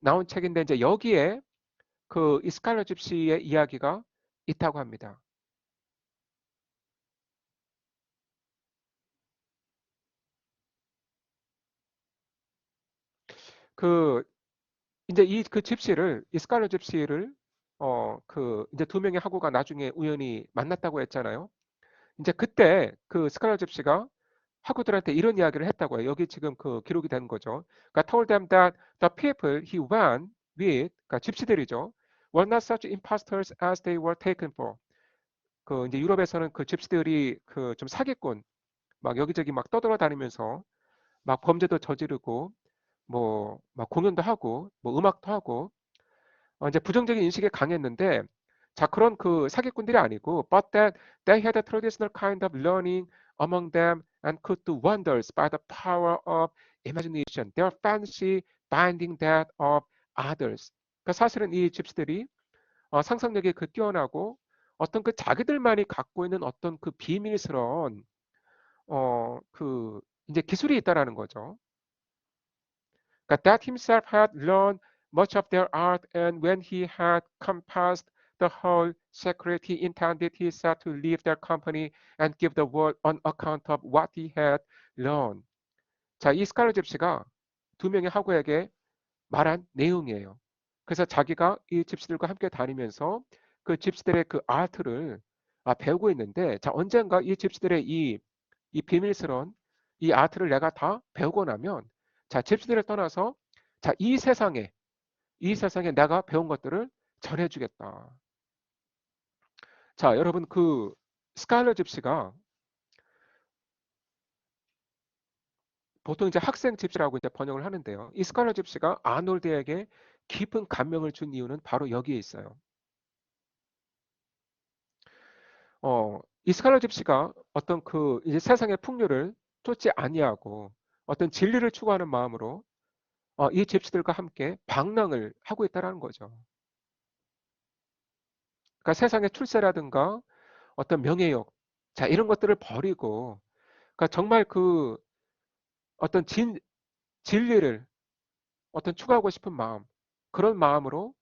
나온 책인데 이제 여기에 그 이 스칼렛 집시의 이야기가 있다고 합니다. 그 이제 이 그 집시를 이 스칼렛 집시를 그 이제 두 명의 학우가 나중에 우연히 만났다고 했잖아요. 이제 그때 그 스칼렛 집시가 학우들한테 이런 이야기를 했다고 해요. 여기 지금 그 기록이 되는 거죠. 그러니까 told them that the people he went with, 그러니까 집시들이죠, were not such impostors as they were taken for. 그 이제 유럽에서는 그 집시들이 그 좀 사기꾼, 막 여기저기 막 떠돌아다니면서 막 범죄도 저지르고 뭐 막 공연도 하고 뭐 음악도 하고 이제 부정적인 인식이 강했는데 자 그런 그 사기꾼들이 아니고 but that they had a traditional kind of learning among them and could do wonders by the power of imagination, their fancy binding that of others. 그러니까 사실은 이 집시들이 상상력이 그 뛰어나고 어떤 그 자기들만이 갖고 있는 어떤 그 비밀스러운 그 이제 기술이 있다라는 거죠. That himself had learned much of their art, and when he had compassed the whole secret, he intended he set to leave their company and give the world on account of what he had learned. 자, 이 스칼렛 집시가 두 명의 학우에게 말한 내용이에요. 그래서 자기가 이 집시들과 함께 다니면서 그 집시들의 그 아트를 배우고 있는데, 자, 언젠가 이 집시들의 이 비밀스러운 이 아트를 내가 다 배우고 나면, 자, 집시들을 떠나서, 자, 이 세상에 내가 배운 것들을 전해주겠다. 자, 여러분 그 스칼렛 집시가 보통 이제 학생 집시라고 이제 번역을 하는데요. 이 스칼렛 집시가 아놀드에게 깊은 감명을 준 이유는 바로 여기에 있어요. 이 스칼렛 집시가 어떤 그 이제 세상의 풍류를 쫓지 아니하고 어떤 진리를 추구하는 마음으로 이 집시들과 함께 방랑을 하고 있다는 거죠. 그러니까 세상의 출세라든가 어떤 명예욕, 자 이런 것들을 버리고, 그러니까 정말 그 어떤 진리를 어떤 추구하고 싶은 마음, 그런 마음으로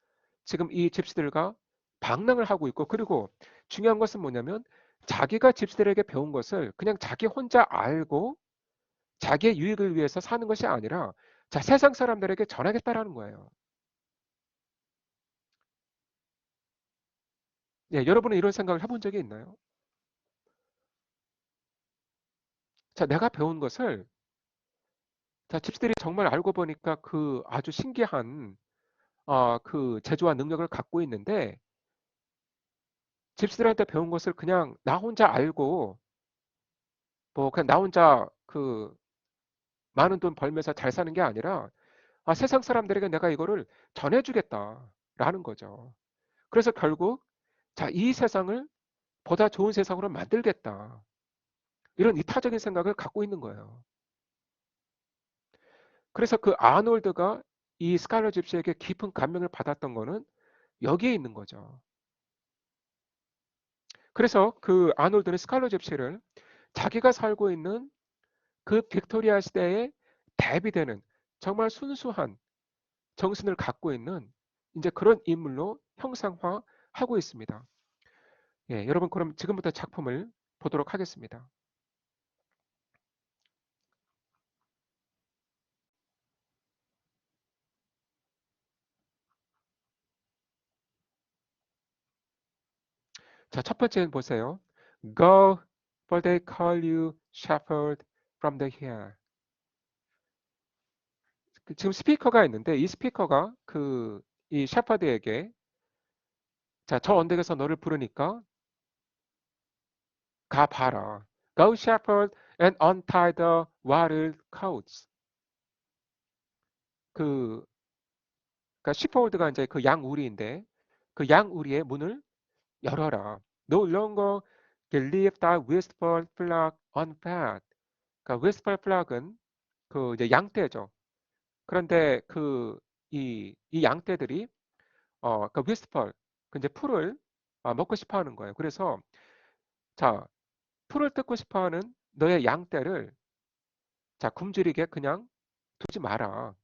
지금 이 집시들과 방랑을 하고 있고, 그리고 중요한 것은 뭐냐면 자기가 집시들에게 배운 것을 그냥 자기 혼자 알고 자기의 유익을 위해서 사는 것이 아니라 자 세상 사람들에게 전하겠다라는 거예요. 예, 여러분은 이런 생각을 해본 적이 있나요? 자, 내가 배운 것을 자 집시들이 정말 알고 보니까 그 아주 신기한 그 재주와 능력을 갖고 있는데 집시들한테 배운 것을 그냥 나 혼자 알고 뭐 그냥 나 혼자 그 많은 돈 벌면서 잘 사는 게 아니라 세상 사람들에게 내가 이거를 전해주겠다라는 거죠. 그래서 결국 자, 이 세상을 보다 좋은 세상으로 만들겠다. 이런 이타적인 생각을 갖고 있는 거예요. 그래서 그 아놀드가 이 스칼렛 집시에게 깊은 감명을 받았던 거는 여기에 있는 거죠. 그래서 그 아놀드는 스칼렛 집시를 자기가 살고 있는 그 빅토리아 시대에 대비되는 정말 순수한 정신을 갖고 있는 이제 그런 인물로 형상화하고 있습니다. 예, 여러분 그럼 지금부터 작품을 보도록 하겠습니다. 자, 첫 번째는 보세요. Go, for they call you shepherd from the hill. 지금 스피커가 있는데 이 스피커가 그 이 셰퍼드에게 자, 저 언덕에서 너를 부르니까 가 봐라. Go shepherd and untie the wild coats. 그 그러니까 shepherd가 이제 그 양우리인데 그 양우리의 문을 열어라. No longer leave thy wistful flock unfed. 그러니까 wistful flock은 그 이제 양떼죠. 그런데 그 이 양떼들이 그 wistful 그 이제 풀을 먹고 싶어 하는 거예요. 그래서 자, 풀을 뜯고 싶어 하는 너의 양떼를 자, 굶주리게 그냥 두지 마라.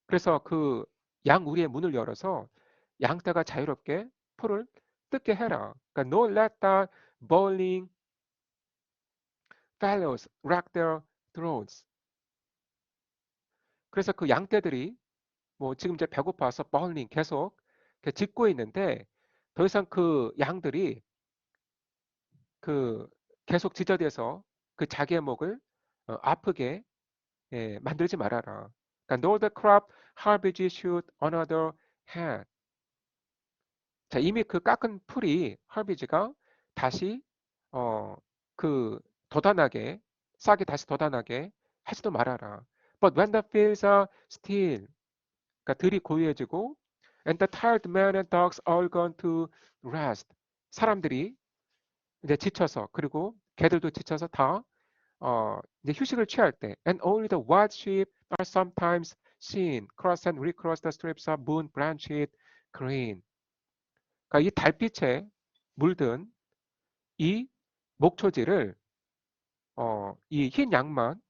그래서 그 양우리의 문을 열어서 양떼가 자유롭게 풀을 뜯게 해라. 그러니까 no let the bowling fellows rack their throats. 그래서 그 양떼들이 뭐 지금 이제 배고파서 bowling 계속 이렇게 짖고 있는데 더 이상 그 양들이 그 계속 짖어대서 그 자기의 목을 아프게 예, 만들지 말아라. 그러니까 nor the crop harvest should another hand. 자, 이미 그 깎은 풀이 harvest가 다시 그 돋아나게 싹이 다시 돋아나게 하지도 말아라. But when the fields are still, 그러니까 들이 고요해지고 and the tired men and dogs all gone to rest. 사람들이 이제 지쳐서 그리고 개들도 지쳐서 다 이제 휴식을 취할 때 and only the wild sheep are sometimes seen cross and recross the strips of moon branched green. 그러니까 이 달빛에 물든 이 목초지를 이 흰 양만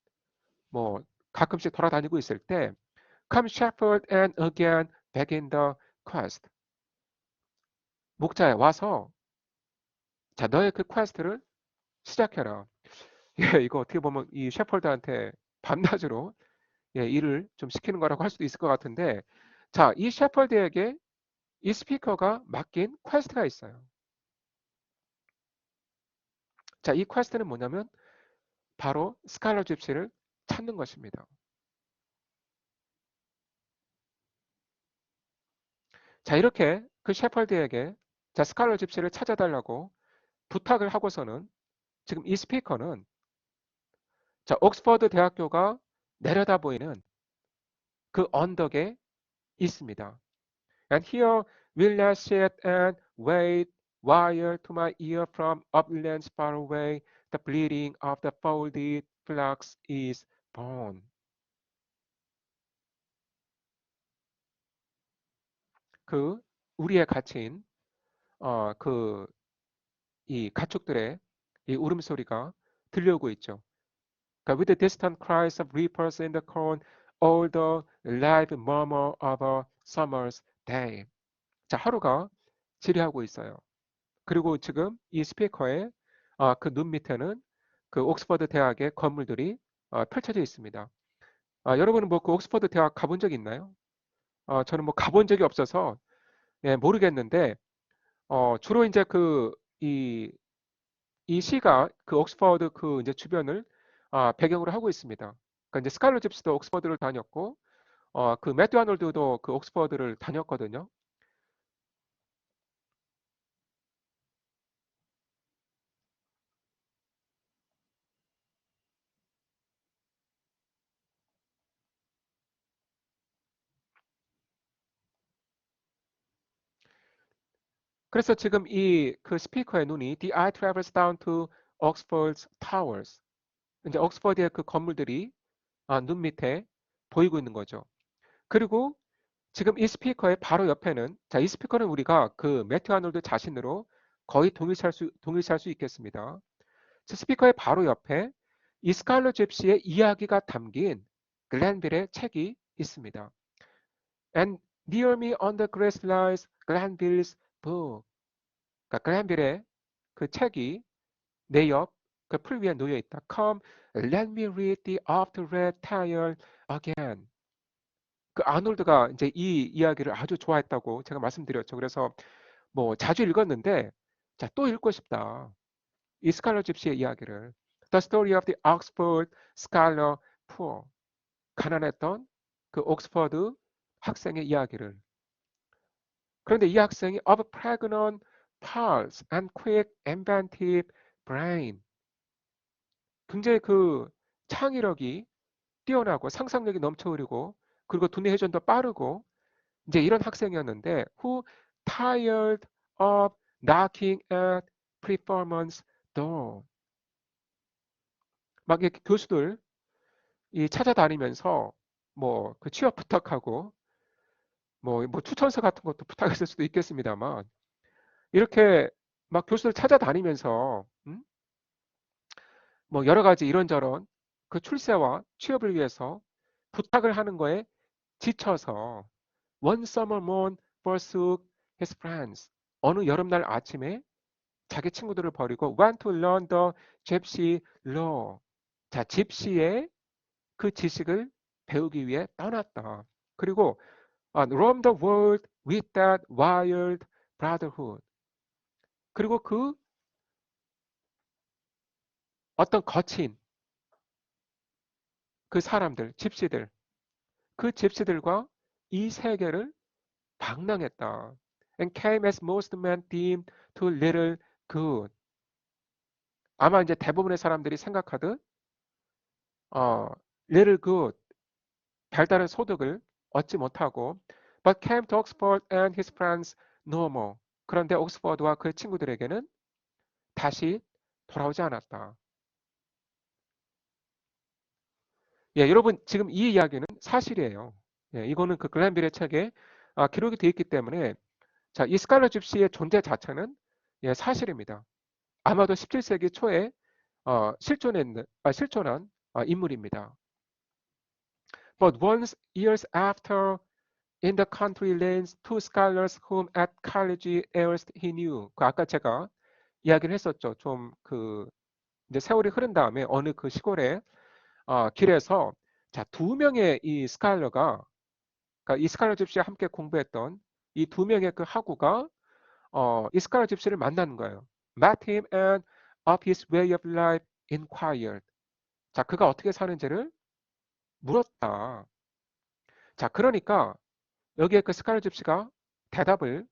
뭐 가끔씩 돌아다니고 있을 때 come shepherd and again back in the quest. 목자에 와서 자 너의 그 퀘스트를 시작해라. 예, 이거 어떻게 보면 이 셰퍼드한테 밤낮으로 예, 일을 좀 시키는 거라고 할 수도 있을 것 같은데 자, 이 셰퍼드에게 이 스피커가 맡긴 퀘스트가 있어요. 자, 이 퀘스트는 뭐냐면 바로 스칼렛 집시를 찾는 것입니다. 자, 이렇게 그 셰퍼드에게 자, 스칼렛 집시를 찾아달라고 부탁을 하고서는 지금 이 스피커는 자, 옥스퍼드 대학교가 내려다 보이는 그 언덕에 있습니다. And here will I sit and wait while to my ear from uplands far away the bleating of the folded flocks is born. 그 우리의 갇힌 그 이 가축들의 이 울음소리가 들려오고 있죠. 그러니까 with the distant cries of reapers in the corn, all the live murmur of a summer's day. 자, 하루가 지리하고 있어요. 그리고 지금 이 스피커의 그 눈 밑에는 그 옥스퍼드 대학의 건물들이 펼쳐져 있습니다. 여러분은 뭐 그 옥스퍼드 대학 가본 적 있나요? 저는 뭐 가본 적이 없어서 예, 모르겠는데 주로 이제 그 이 시가 그 옥스퍼드 그 이제 주변을 배경으로 하고 있습니다. 그러니까 이제 스칼렛 집스도 옥스퍼드를 다녔고 그 매튜 아놀드도 그 옥스퍼드를 다녔거든요. 그래서 지금 이 그 스피커의 눈이 The eye travels down to Oxford's towers. 이제 옥스퍼드의 그 건물들이 눈 밑에 보이고 있는 거죠. 그리고 지금 이 스피커의 바로 옆에는 자, 이 스피커는 우리가 그 매튜 아놀드 자신으로 거의 동일시할 수 있겠습니다. 스피커의 바로 옆에 이 스칼렛 집시의 이야기가 담긴 글렌빌의 책이 있습니다. And near me on the grass lies Glenville's book. 그러니까 글렌빌의 그 책이 내 옆 그 풀 위에 놓여 있다. Come, let me read the oft-read tale again. 그 아놀드가 이제 이 이야기를 아주 좋아했다고 제가 말씀드렸죠. 그래서 뭐 자주 읽었는데 자, 또 읽고 싶다. 이 스칼러 집시의 이야기를. The story of the Oxford scholar poor. 가난했던 그 옥스퍼드 학생의 이야기를. 그런데 이 학생이 of pregnant pulse and quick inventive brain. 굉장히 그 창의력이 뛰어나고 상상력이 넘쳐 흐르고 그리고 두뇌 회전도 빠르고 이제 이런 학생이었는데 who tired of knocking at performance door. 막 이렇게 교수들 이 찾아다니면서 뭐 그 취업 부탁하고 뭐 추천서 같은 것도 부탁했을 수도 있겠습니다만 이렇게 막 교수들 찾아다니면서 뭐 여러 가지 이런저런 그 출세와 취업을 위해서 부탁을 하는 거에 지쳐서 one summer morn forsook his friends. 어느 여름날 아침에 자기 친구들을 버리고 went to learn the gypsy law. 자, 집시의 그 지식을 배우기 위해 떠났다. 그리고 roam the world with that wild brotherhood. 그리고 그 어떤 거친 그 사람들, 집시들, 그 집시들과 이 세계를 방랑했다. And came as most men deemed to little good. 아마 이제 대부분의 사람들이 생각하듯 어, little good, 별다른 소득을 얻지 못하고 but came to Oxford and his friends no more. 그런데 옥스퍼드와 그 친구들에게는 다시 돌아오지 않았다. 예, 여러분 지금 이 이야기는 사실이에요. 예, 이거는 그 글렌빌의 책에 기록이 되어 있기 때문에 자, 이 스칼렛 집시의 존재 자체는 예, 사실입니다. 아마도 17세기 초에 실존한 인물입니다. But once years after in the country lanes two scholars whom at college erst he knew. 그 아까 제가 이야기를 했었죠. 좀 그 이제 세월이 흐른 다음에 어느 그 시골에 길에서 자, 두 명의 이 스칼러가 그러니까 이 스칼러 집시와 함께 공부했던 이 두 명의 그 학우가 이 스칼러 집시를 만나는 거예요. Met him and of his way of life inquired. 자, 그가 어떻게 사는지를 물었다. 자, 그러니까 여기에 그 스칼러 집시가 대답을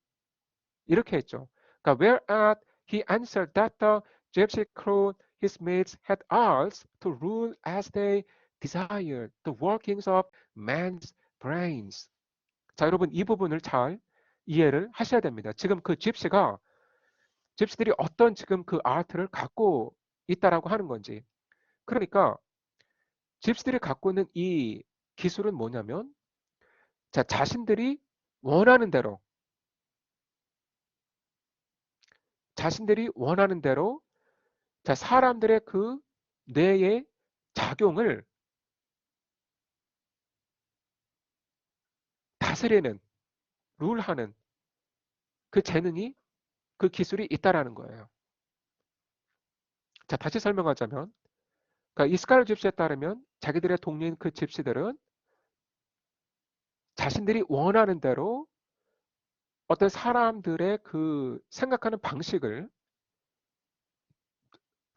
이렇게 했죠. 그러니까 whereat he answered that the gypsy crew his mates had asked to rule as they desired the workings of man's brains. 자, 여러분 이 부분을 잘 이해를 하셔야 됩니다. 지금 그 집시들이 어떤 지금 그 아트를 갖고 있다라고 하는 건지. 그러니까 집시들이 갖고 있는 이 기술은 뭐냐면 자, 자신들이 원하는 대로 자, 사람들의 그 뇌의 작용을 다스리는, 룰하는 그 재능이, 그 기술이 있다라는 거예요. 자, 다시 설명하자면, 그러니까 이 스칼렛 집시에 따르면 자기들의 동료인 그 집시들은 자신들이 원하는 대로 어떤 사람들의 그 생각하는 방식을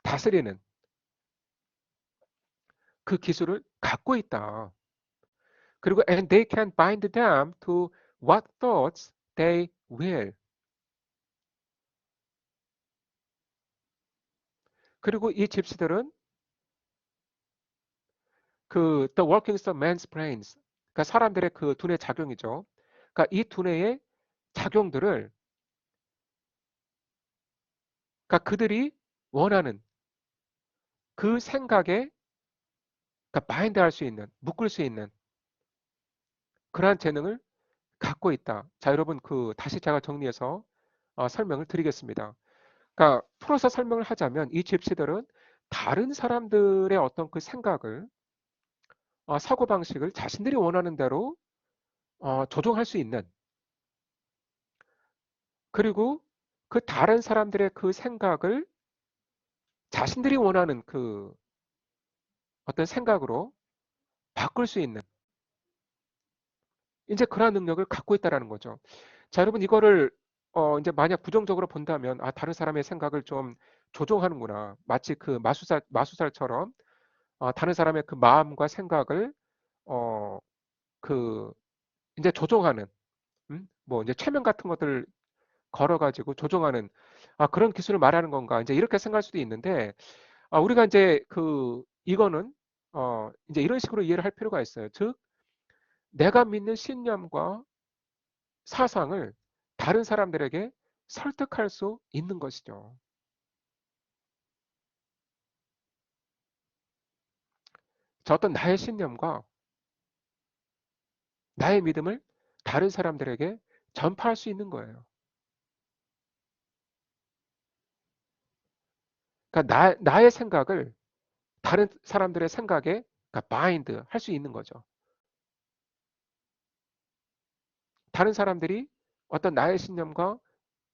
다스리는 그 기술을 갖고 있다. 그리고 and they can bind them to what thoughts they will. 그리고 이 집시들은 그 the workings of man's brains, 그러니까 사람들의 그 두뇌 작용이죠. 그러니까 이 두뇌의 작용들을 그러니까 그들이 원하는 그 생각에 그러니까 바인드할 수 있는, 묶을 수 있는 그러한 재능을 갖고 있다. 자, 여러분 그 다시 제가 정리해서 설명을 드리겠습니다. 그러니까 풀어서 설명을 하자면 이 집시들은 다른 사람들의 어떤 그 생각을, 사고방식을 자신들이 원하는 대로 조종할 수 있는, 그리고 그 다른 사람들의 그 생각을 자신들이 원하는 그 어떤 생각으로 바꿀 수 있는 이제 그러한 능력을 갖고 있다라는 거죠. 자, 여러분 이거를 이제 만약 부정적으로 본다면 다른 사람의 생각을 좀 조종하는구나. 마치 그 마수살처럼 다른 사람의 그 마음과 생각을 어, 그 이제 조종하는 뭐 이제 최면 같은 것들을 걸어가지고 조종하는 그런 기술을 말하는 건가 이제 이렇게 생각할 수도 있는데 우리가 이제 그 이거는 이제 이런 식으로 이해를 할 필요가 있어요. 즉 내가 믿는 신념과 사상을 다른 사람들에게 설득할 수 있는 것이죠. 저 어떤 나의 신념과 나의 믿음을 다른 사람들에게 전파할 수 있는 거예요. 그러니까 나의 생각을 다른 사람들의 생각에 그러니까 바인드 할 수 있는 거죠. 다른 사람들이 어떤 나의 신념과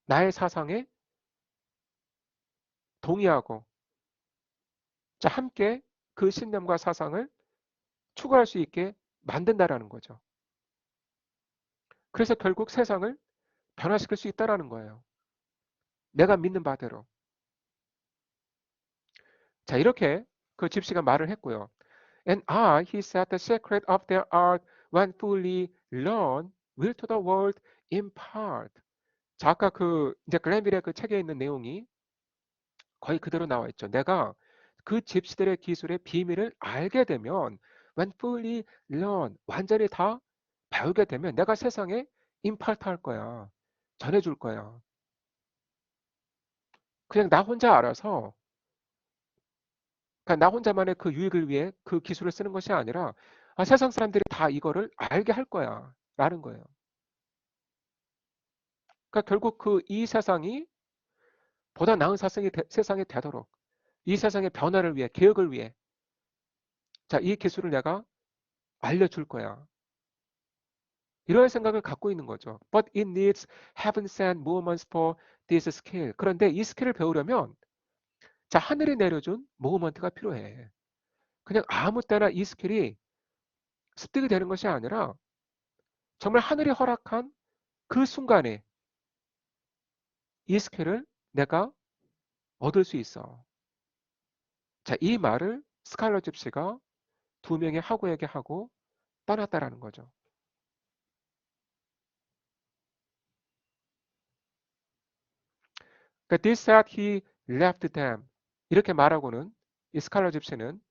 나의 사상에 동의하고 자, 함께 그 신념과 사상을 추구할 수 있게 만든다라는 거죠. 그래서 결국 세상을 변화시킬 수 있다라는 거예요. 내가 믿는 바대로. 자, 이렇게 그 집시가 말을 했고요. And I, he said, the secret of their art, when fully learned, will to the world impart. 자, 아까 그 이제 글렌빌의 그 책에 있는 내용이 거의 그대로 나와 있죠. 내가 그 집시들의 기술의 비밀을 알게 되면, when fully learned, 완전히 다 배우게 되면 내가 세상에 임파트 할 거야. 전해줄 거야. 그냥 나 혼자 알아서 그러니까 나 혼자만의 그 유익을 위해 그 기술을 쓰는 것이 아니라 세상 사람들이 다 이거를 알게 할 거야. 라는 거예요. 그러니까 결국 그 이 세상이 보다 나은 세상이 되도록 이 세상의 변화를 위해, 개혁을 위해 자, 이 기술을 내가 알려줄 거야. 이런 생각을 갖고 있는 거죠. But it needs heaven sent movements for this skill. 그런데 이 스킬을 배우려면 자, 하늘이 내려준 모먼트가 필요해. 그냥 아무 때나 이 스킬이 습득이 되는 것이 아니라 정말 하늘이 허락한 그 순간에 이 스킬을 내가 얻을 수 있어. 자, 이 말을 스칼러 집시가 두 명의 하구에게 하고 떠났다라는 거죠. 그러니까 this said he left them. 이렇게 말하고는 이 스칼러 집시는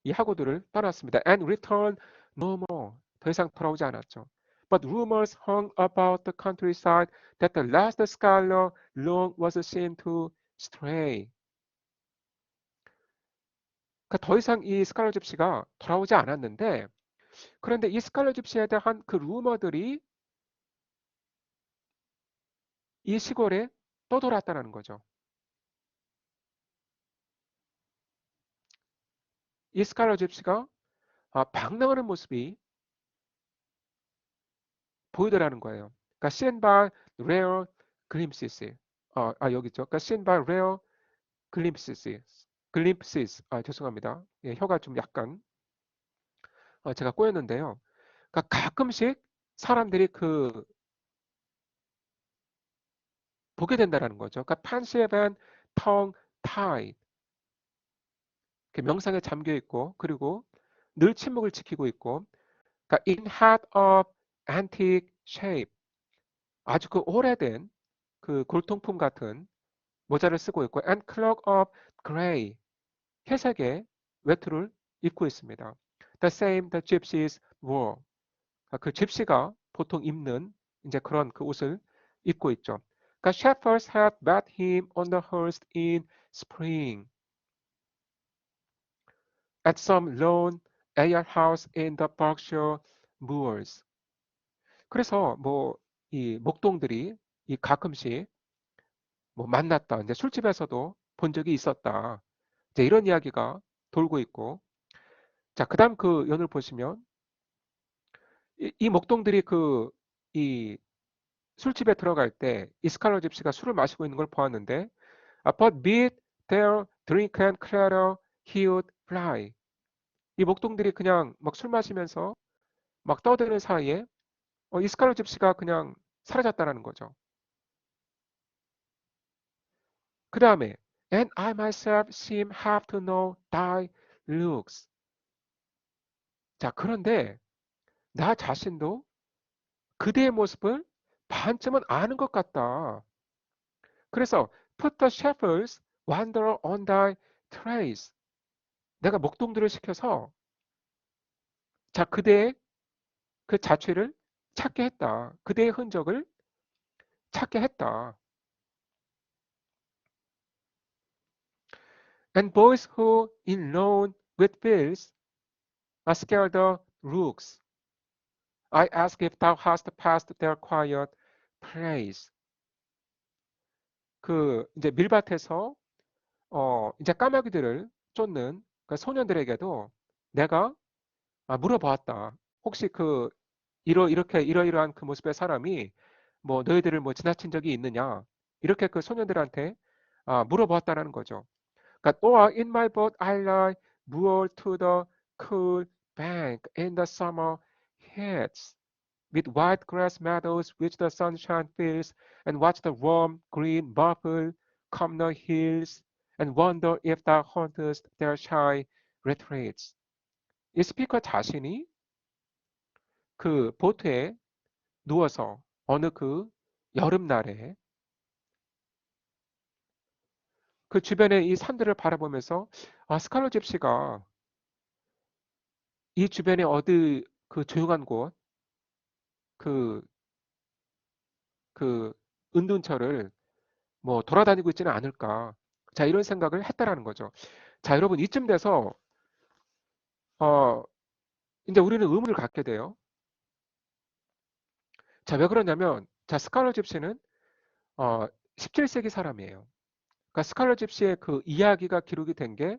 이 하구들을 떠났습니다. And returned no more. 더 이상 돌아오지 않았죠. But rumors hung about the countryside that the last scholar long was seen to stray. 그러니까 더 이상 이 스칼러 집시가 돌아오지 않았는데 그런데 이 스칼러 집시에 대한 그 루머들이 이 시골에 떠돌았다는 거죠. 이 스칼러 집시가 방랑하는 모습이 보이더라는 거예요. 그러니까 seen by rare glimpses. 여기 있죠. 그러니까 seen by rare glimpses. 죄송합니다. 예, 혀가 좀 약간 제가 꼬였는데요. 그러니까 가끔씩 사람들이 그 보게 된다라는 거죠. 그러니까 pensive and tongue tied. 명상에 잠겨 있고 그리고 늘 침묵을 지키고 있고 그러니까 in hat of antique shape. 아주 그 오래된 그 골통품 같은 모자를 쓰고 있고 and cloak of gray. 회색의 외투를 입고 있습니다. The same the gypsies wore. 그 집시가 보통 입는 이제 그런 그 옷을 입고 있죠. 그러니까 shepherds had met him on the hearth in spring at some lone alehouse in the Berkshire moors. 그래서 뭐 이 목동들이 이 가끔씩 뭐 만났다. 이제 술집에서도 본 적이 있었다. 이제 이런 이야기가 돌고 있고. 자, 그다음 그 연을 보시면 이 목동들이 이 술집에 들어갈 때 이 스칼러 집시가 술을 마시고 있는 걸 보았는데 but bid their drink and clatter he would fly. 이 목동들이 그냥 막 술 마시면서 막 떠드는 사이에 이 스칼러 집시가 그냥 사라졌다라는 거죠. 그 다음에 and I myself seem have to know thy looks. 자, 그런데 나 자신도 그대의 모습을 반쯤은 아는 것 같다. 그래서 put the shepherds wander on thy trace. 내가 목동들을 시켜서 자, 그대의 그 자취를 찾게 했다. 그대의 흔적을 찾게 했다. And boys who in known with fields are scared the rooks. I ask if thou hast passed their quiet place. 그 이제 밀밭에서 이제 까마귀들을 쫓는 그 소년들에게도 내가 물어보았다. 혹시 이렇게 이러이러한 그 모습의 사람이 뭐 너희들을 뭐 지나친 적이 있느냐? 이렇게 그 소년들한테 물어보았다라는 거죠. 그러니까 or in my boat I lie moored to the cool bank in the summer heats with white grass meadows which the sunshine fills and watch the warm green bubble come the hills and wonder if thou hauntest their shy retreats. 이 스피커 자신이 그 보트에 누워서 어느 그 여름날에 그 주변의 이 산들을 바라보면서 스칼렛 집시가 이 주변에 어디 그 조용한 곳, 그, 그 은둔처를 뭐 돌아다니고 있지는 않을까. 자, 이런 생각을 했다라는 거죠. 자, 여러분 이쯤 돼서 어, 이제 우리는 의문을 갖게 돼요. 자, 왜 그러냐면 자, 스칼렛 집시는 17세기 사람이에요. 그러니까 스칼렛 집시의 그 이야기가 기록이 된 게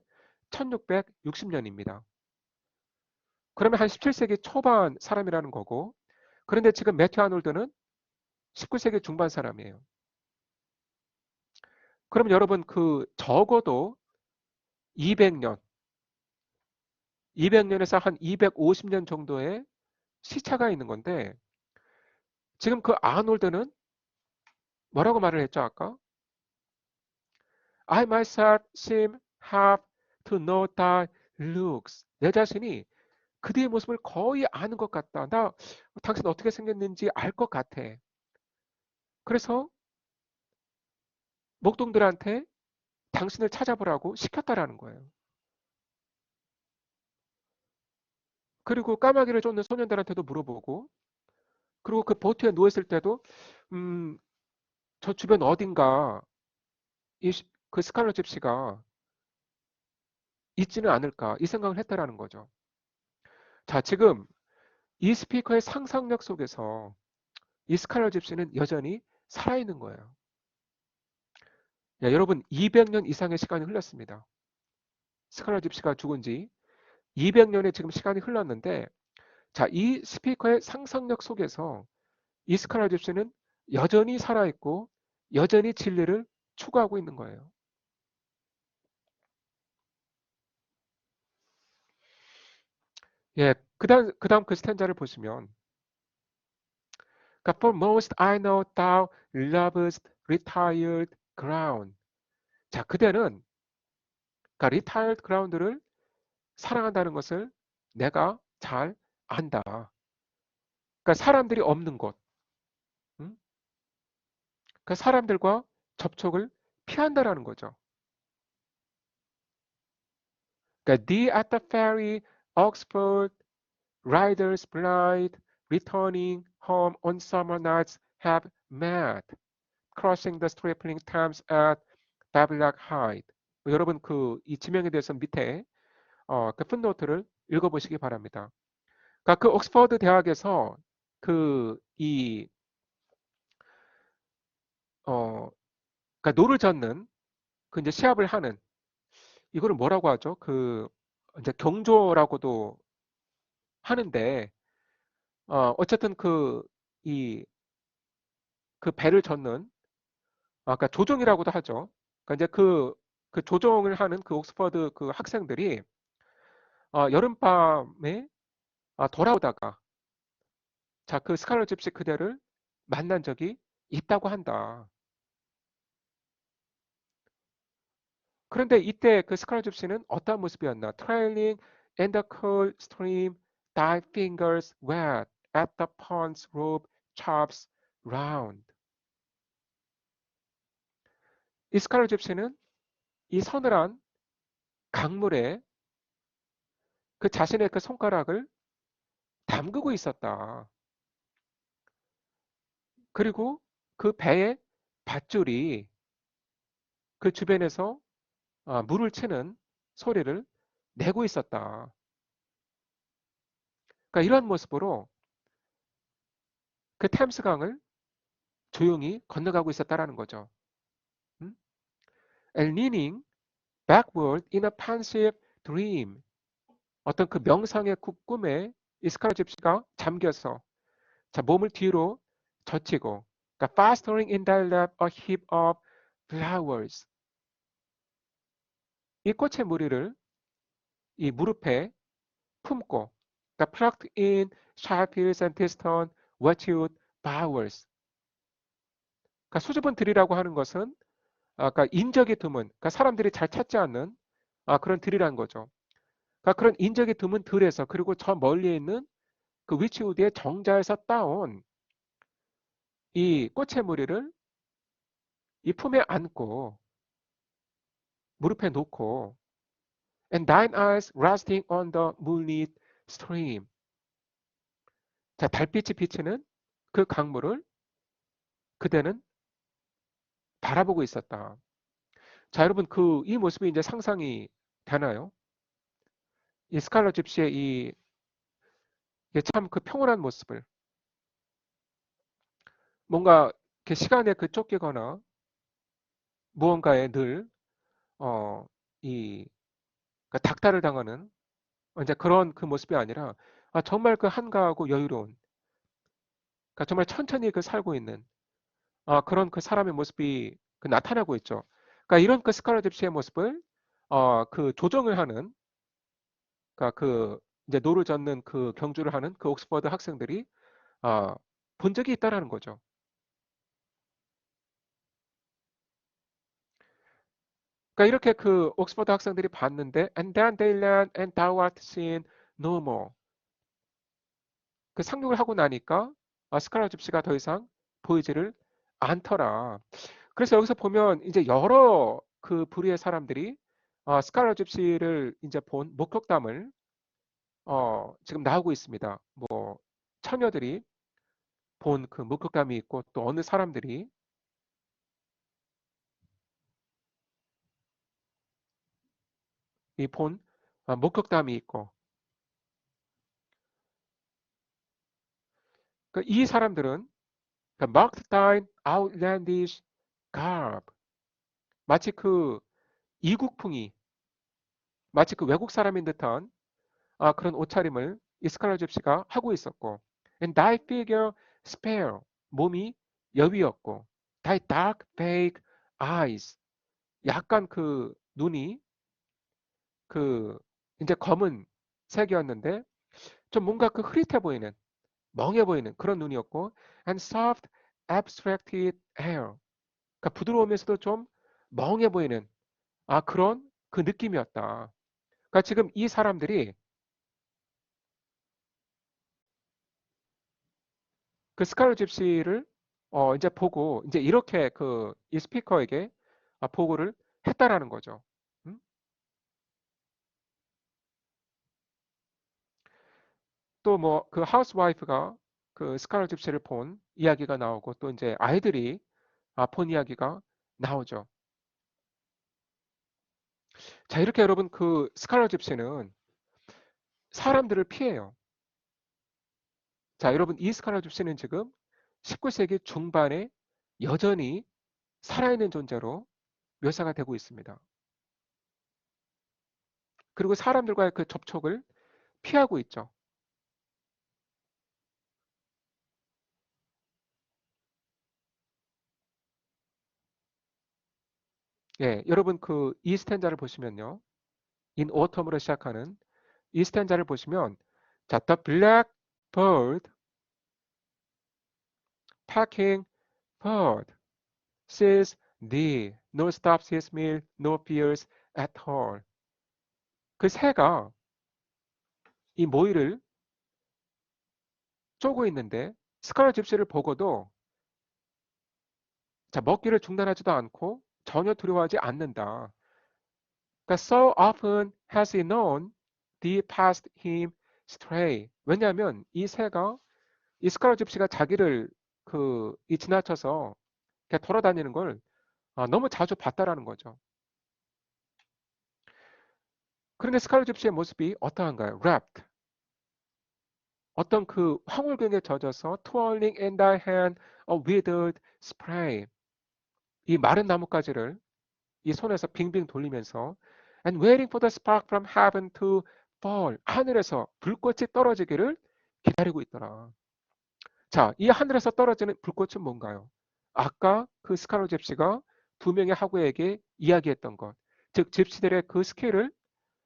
1660년입니다. 그러면 한 17세기 초반 사람이라는 거고, 그런데 지금 매튜 아놀드는 19세기 중반 사람이에요. 그럼 여러분 그 적어도 200년, 200년에서 한 250년 정도의 시차가 있는 건데 지금 그 아놀드는 뭐라고 말을 했죠 아까? I myself seem have to know thy looks. 내 자신이 그대의 모습을 거의 아는 것 같다. 나 당신 어떻게 생겼는지 알 것 같아. 그래서 목동들한테 당신을 찾아보라고 시켰다라는 거예요. 그리고 까마귀를 쫓는 소년들한테도 물어보고, 그리고 그 보트에 누워있을 때도, 음, 저 주변 어딘가 그 스칼렛 집시가 있지는 않을까 이 생각을 했다라는 거죠. 자, 지금 이 스피커의 상상력 속에서 이 스칼렛 집시는 여전히 살아있는 거예요. 야, 여러분 200년 이상의 시간이 흘렀습니다. 스칼렛 집시가 죽은 지 200년의 지금 시간이 흘렀는데 자, 이 스피커의 상상력 속에서 이 스칼렛 집시는 여전히 살아있고 여전히 진리를 추구하고 있는 거예요. 예, 그다음 그 스탠자를 보시면 그러니까 for most I know thou lovest retired ground. 자, 그대는 그러니까 retired ground를 사랑한다는 것을 내가 잘 안다. 그러니까 사람들이 없는 곳, 음? 그러니까 사람들과 접촉을 피한다라는 거죠. 그러니까 thee at the ferry, Oxford, riders blind, returning home on summer nights have met. crossing the stripling Thames at Babylon Hyde. 여러분 이 지명에 대해서 밑에 그 풋노트를 읽어보시기 바랍니다. 그러니까 그 옥스퍼드 대학에서 그 이 어, 그러니까 노를 젓는 그 이제 시합을 하는 이거를 뭐라고 하죠? 그 이제 경조라고도 하는데 어쨌든 이 그 배를 젓는 아까 조종이라고도 하죠. 그러니까 이제 그 조종을 하는 그 옥스퍼드 그 학생들이 여름밤에 돌아오다가 자, 그 스칼렛 집시 그대를 만난 적이 있다고 한다. 그런데 이때 그 스칼렛 집시는 어떤 모습이었나? Trailing in the cool stream, thy fingers wet at the pond's rope chops round. 이 스칼렛 집시는 이 서늘한 강물에 그 자신의 그 손가락을 담그고 있었다. 그리고 그 배의 밧줄이 그 주변에서 물을 치는 소리를 내고 있었다. 그러니까 이런 모습으로 그 템스강을 조용히 건너가고 있었다라는 거죠. 음? And leaning backward in a pensive dream. 어떤 그 명상의 꿈에 이스카라 집시가 잠겨서 자, 몸을 뒤로 젖히고 그러니까 fostering in thy lap a heap of flowers. 이 꽃의 무리를 이 무릎에 품고 그러니까 plucked in sharp hills and piston watchwood bowers. 그러니까 수줍은 들이라고 하는 것은 그러니까 인적이 드문 그러니까 사람들이 잘 찾지 않는 그런 들이라는 거죠. 그러니까 그런 인적이 드문 들에서 그리고 저 멀리에 있는 그 위치우드의 정자에서 따온 이 꽃의 무리를 이 품에 안고 무릎에 놓고 and thine eyes resting on the moonlit stream. 자, 달빛이 비치는 그 강물을 그대는 바라보고 있었다. 자, 여러분 이 모습이 이제 상상이 되나요? 이 스칼러 집시의 참 그 평온한 모습을 뭔가 이렇게 시간에 그 쫓기거나 무언가에 늘 어, 이 그러니까 닥달을 당하는 이제 그런 그 모습이 아니라 정말 그 한가하고 여유로운 그러니까 정말 천천히 그 살고 있는 그런 그 사람의 모습이 그 나타나고 있죠. 그러니까 이런 그 스칼렛 집시의 모습을 그 조정을 하는 그러니까 그 이제 노를 젓는 그 경주를 하는 그 옥스퍼드 학생들이 어, 본 적이 있다라는 거죠. 그러니까 이렇게 그 옥스퍼드 학생들이 봤는데 and then they land and thou art seen no more. 그 상륙을 하고 나니까 스칼렛 집시가 더 이상 보이지를 않더라. 그래서 여기서 보면 이제 여러 그 부류의 사람들이 스칼렛 집시를 이제 본 목격담을 지금 나오고 있습니다. 뭐 처녀들이 본 그 목격담이 있고 또 어느 사람들이 이 본 목격담이 있고 이 사람들은 marked thine outlandish garb 마치 그 이국풍이 마치 그 외국 사람인 듯한 그런 옷차림을 이스칼라 집시가 하고 있었고 and thy figure spare 몸이 여위였고 thy dark vague eyes 약간 그 눈이 그 이제 검은 색이었는데 좀 뭔가 그 흐릿해 보이는 멍해 보이는 그런 눈이었고 and soft abstracted hair 그러니까 부드러우면서도 좀 멍해 보이는 그런 그 느낌이었다. 그러니까 지금 이 사람들이 그 스칼렛 집시를 이제 보고 이제 이렇게 그 이 스피커에게 보고를 했다라는 거죠. 음? 또뭐 그 하우스와이프가 그 스칼렛 집시를 본 이야기가 나오고 또 이제 아이들이 본 이야기가 나오죠. 자, 이렇게 여러분 그 스칼렛 집시는 사람들을 피해요. 자, 여러분 이 스칼렛 집시는 지금 19세기 중반에 여전히 살아있는 존재로 묘사가 되고 있습니다. 그리고 사람들과의 그 접촉을 피하고 있죠. 예, 여러분 그 이 스탠자를 보시면요. In autumn으로 시작하는 이 스탠자를 보시면 자, the blackbird pecking bird says thee, nor stops his meal, nor fears at all. 그 새가 이 모이를 쪼고 있는데 스칼렛 집시를 보고도 자, 먹기를 중단하지도 않고 전혀 두려워하지 않는다. 그러니까 so often has he known thee past him stray. 왜냐하면 이 새가 이 스칼렛 집시가 자기를 이 지나쳐서 이렇게 돌아다니는 걸 너무 자주 봤다라는 거죠. 그런데 스칼렛 집시의 모습이 어떠한가요? wrapped. 어떤 그 황홀경에 젖어서 twirling in thy hand a withered spray. 이 마른 나뭇가지를 이 손에서 빙빙 돌리면서 and waiting for the spark from heaven to fall. 하늘에서 불꽃이 떨어지기를 기다리고 있더라. 자, 이 하늘에서 떨어지는 불꽃은 뭔가요? 아까 그 스칼렛 집시가 두 명의 하구에게 이야기했던 것. 즉, 집시들의 그 스킬을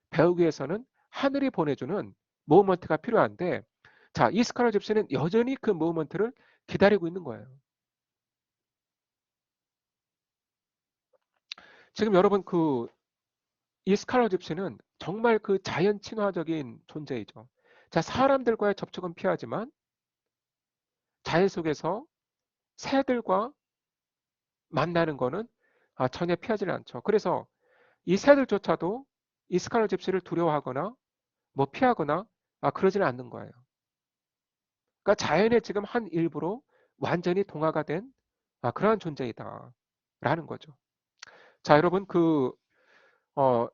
배우기 위해서는 하늘이 보내주는 모먼트가 필요한데, 자, 이 스칼렛 집시는 여전히 그 모먼트를 기다리고 있는 거예요. 지금 여러분 이 스칼렛 집시는 정말 그 자연 친화적인 존재이죠. 자, 사람들과의 접촉은 피하지만 자연 속에서 새들과 만나는 거는 전혀 피하지 않죠. 그래서 이 새들조차도 이 스칼렛 집시를 두려워하거나 뭐 피하거나 그러지는 않는 거예요. 그러니까 자연의 지금 한 일부로 완전히 동화가 된 그러한 존재이다라는 거죠. 자, 여러분 어,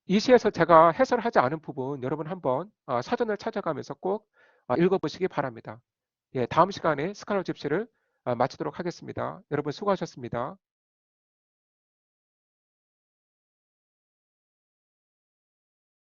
이 시에서 제가 해설하지 않은 부분 여러분 한번 사전을 찾아가면서 꼭 읽어보시기 바랍니다. 예, 다음 시간에 스칼렛 집시를 마치도록 하겠습니다. 여러분 수고하셨습니다.